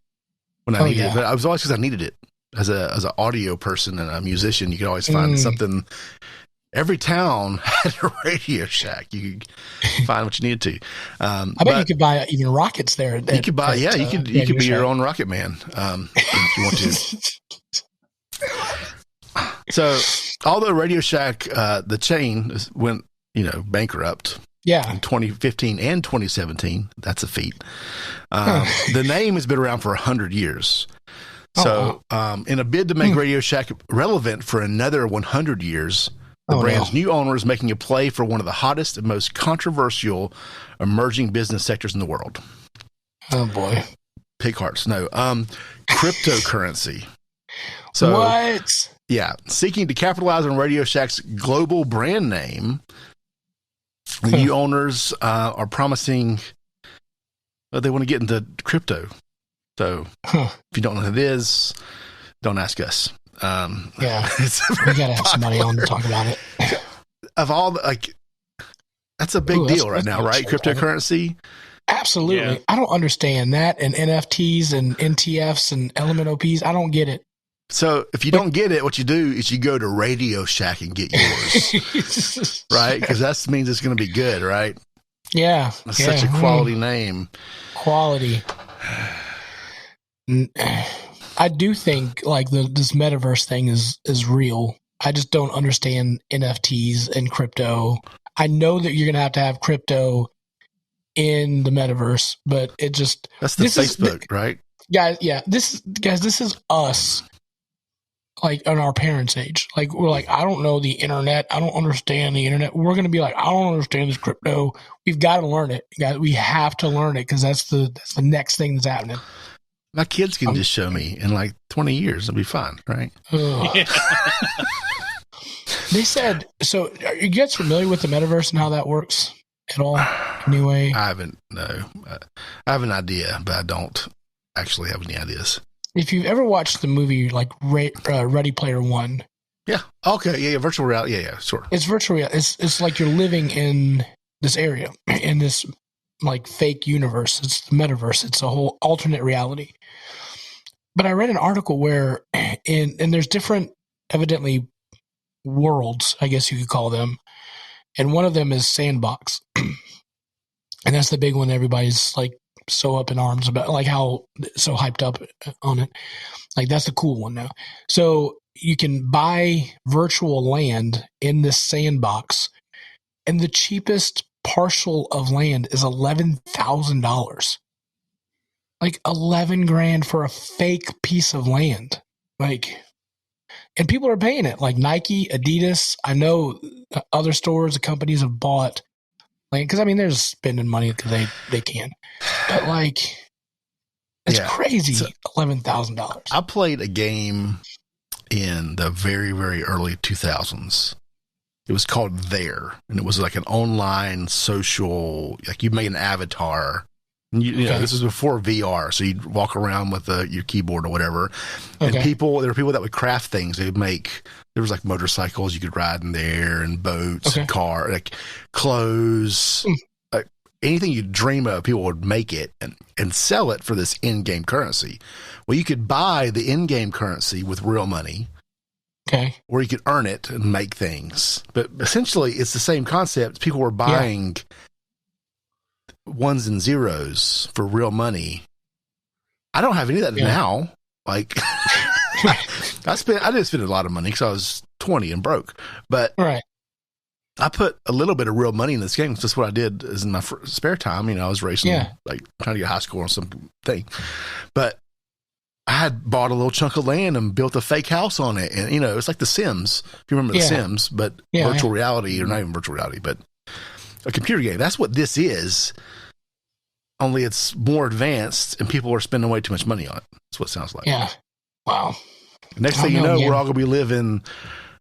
when I needed it. But I was always because I needed it as an audio person and a musician. You could always find something. Every town had a Radio Shack. You could find what you needed to. I bet you could buy even rockets there. You could buy, you could be your own Rocket Man if you want to. So, although Radio Shack, the chain went, bankrupt. Yeah. In 2015 and 2017. That's a feat. The name has been around for 100 years. So, in a bid to make Radio Shack relevant for another 100 years, the brand's new owner is making a play for one of the hottest and most controversial emerging business sectors in the world. Oh, boy. Pig hearts. No. Cryptocurrency. So, what? Yeah. Seeking to capitalize on Radio Shack's global brand name, the new owners are promising they want to get into crypto. So, if you don't know who it is, don't ask us. We got to have somebody on to talk about it. Of all that's a big deal right now, right? Cryptocurrency. Absolutely. Yeah. I don't understand that and NFTs and NTFs and element OPs. I don't get it. So if you don't get it, what you do is you go to Radio Shack and get yours, right? Because that means it's going to be good, right? Yeah. It's such a quality name. Quality. I do think this metaverse thing is real. I just don't understand NFTs and crypto. I know that you're going to have crypto in the metaverse, but it just that's the Facebook, right? Guys, this is us, on our parents' age. We're I don't know the internet. I don't understand the internet. We're going to be I don't understand this crypto. We've got to learn it, guys. We have to learn it because that's the next thing that's happening. My kids can just show me in 20 years. It'll be fine, right? They said, so are you guys familiar with the metaverse and how that works at all? Anyway, I haven't. No, I have an idea, but I don't actually have any ideas. If you've ever watched the movie Ready Player One. Yeah. Okay. Yeah. Virtual reality. Yeah. Sure. It's virtual reality. It's like you're living in this area, in this fake universe. It's the metaverse. It's a whole alternate reality. But I read an article where and there's different evidently worlds, I guess you could call them. And one of them is Sandbox. And that's the big one everybody's so up in arms about, how so hyped up on it. That's the cool one now. So you can buy virtual land in this sandbox, and the cheapest parcel of land is $11,000. $11,000 for a fake piece of land. And people are paying it. Nike, Adidas. I know other stores, the companies have bought land because they're just spending money because they can. But it's crazy. So, $11,000. I played a game in the very, very early 2000s It was called There, and it was like an online social, like you made an avatar. And you know, this was before VR, so you'd walk around with your keyboard or whatever. And there were people that would craft things. They would make, there was like motorcycles you could ride in there, and boats and cars, like clothes, like anything you dream of, people would make it and sell it for this in-game currency. Well, you could buy the in-game currency with real money. Okay. Or you could earn it and make things. But essentially, it's the same concept. People were buying ones and zeros for real money. I don't have any of that now. Like, I didn't spend a lot of money because I was 20 and broke. But I put a little bit of real money in this game. That's what I did is in my spare time. You know, I was racing, like trying to get high score on something. But I had bought a little chunk of land and built a fake house on it. And, you know, it's like The Sims, if you remember The Sims, but virtual reality, or not even virtual reality, but a computer game. That's what this is, only it's more advanced and people are spending way too much money on it. That's what it sounds like. Yeah. Wow. Next thing you know, we're all going to be living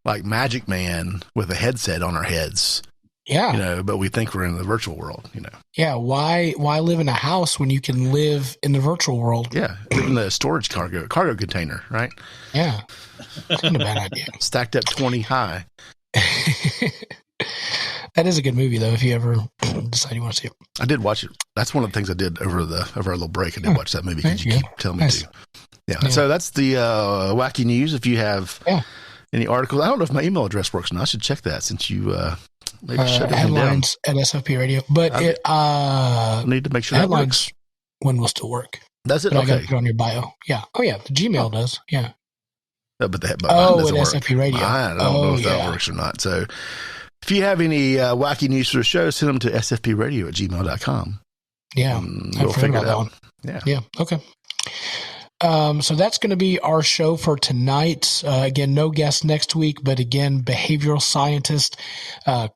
like Magic Man with a headset on our heads. Yeah. You know, but we think we're in the virtual world, you know. Yeah. Why live in a house when you can live in the virtual world? Yeah. Live in the storage cargo container, right? Yeah. That's not a bad idea. Stacked up 20 high. That is a good movie, though, if you ever decide you want to see it. I did watch it. That's one of the things I did over our little break. I did watch that movie because you keep telling me to. Yeah. So that's the wacky news. If you have any articles, I don't know if my email address works now. I should check that since you maybe shut it headlines down. At SFP Radio. But I need to make sure headlines that works. One will still work. Does it? But okay. I got to put it on your bio. Yeah. Oh, yeah. The Gmail does. Yeah. No, but at SFP Radio. I don't know if that works or not. So if you have any wacky news for the show, send them to sfpradio@gmail.com. Yeah. We'll figure it out. Yeah. Okay. So that's going to be our show for tonight. Again, no guest next week, but again, behavioral scientist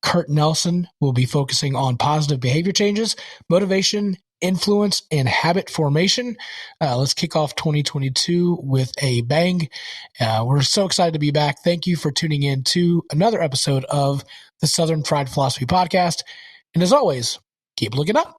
Kurt Nelson will be focusing on positive behavior changes, motivation, influence, and habit formation. Let's kick off 2022 with a bang. We're so excited to be back. Thank you for tuning in to another episode of the Southern Fried Philosophy Podcast. And as always, keep looking up.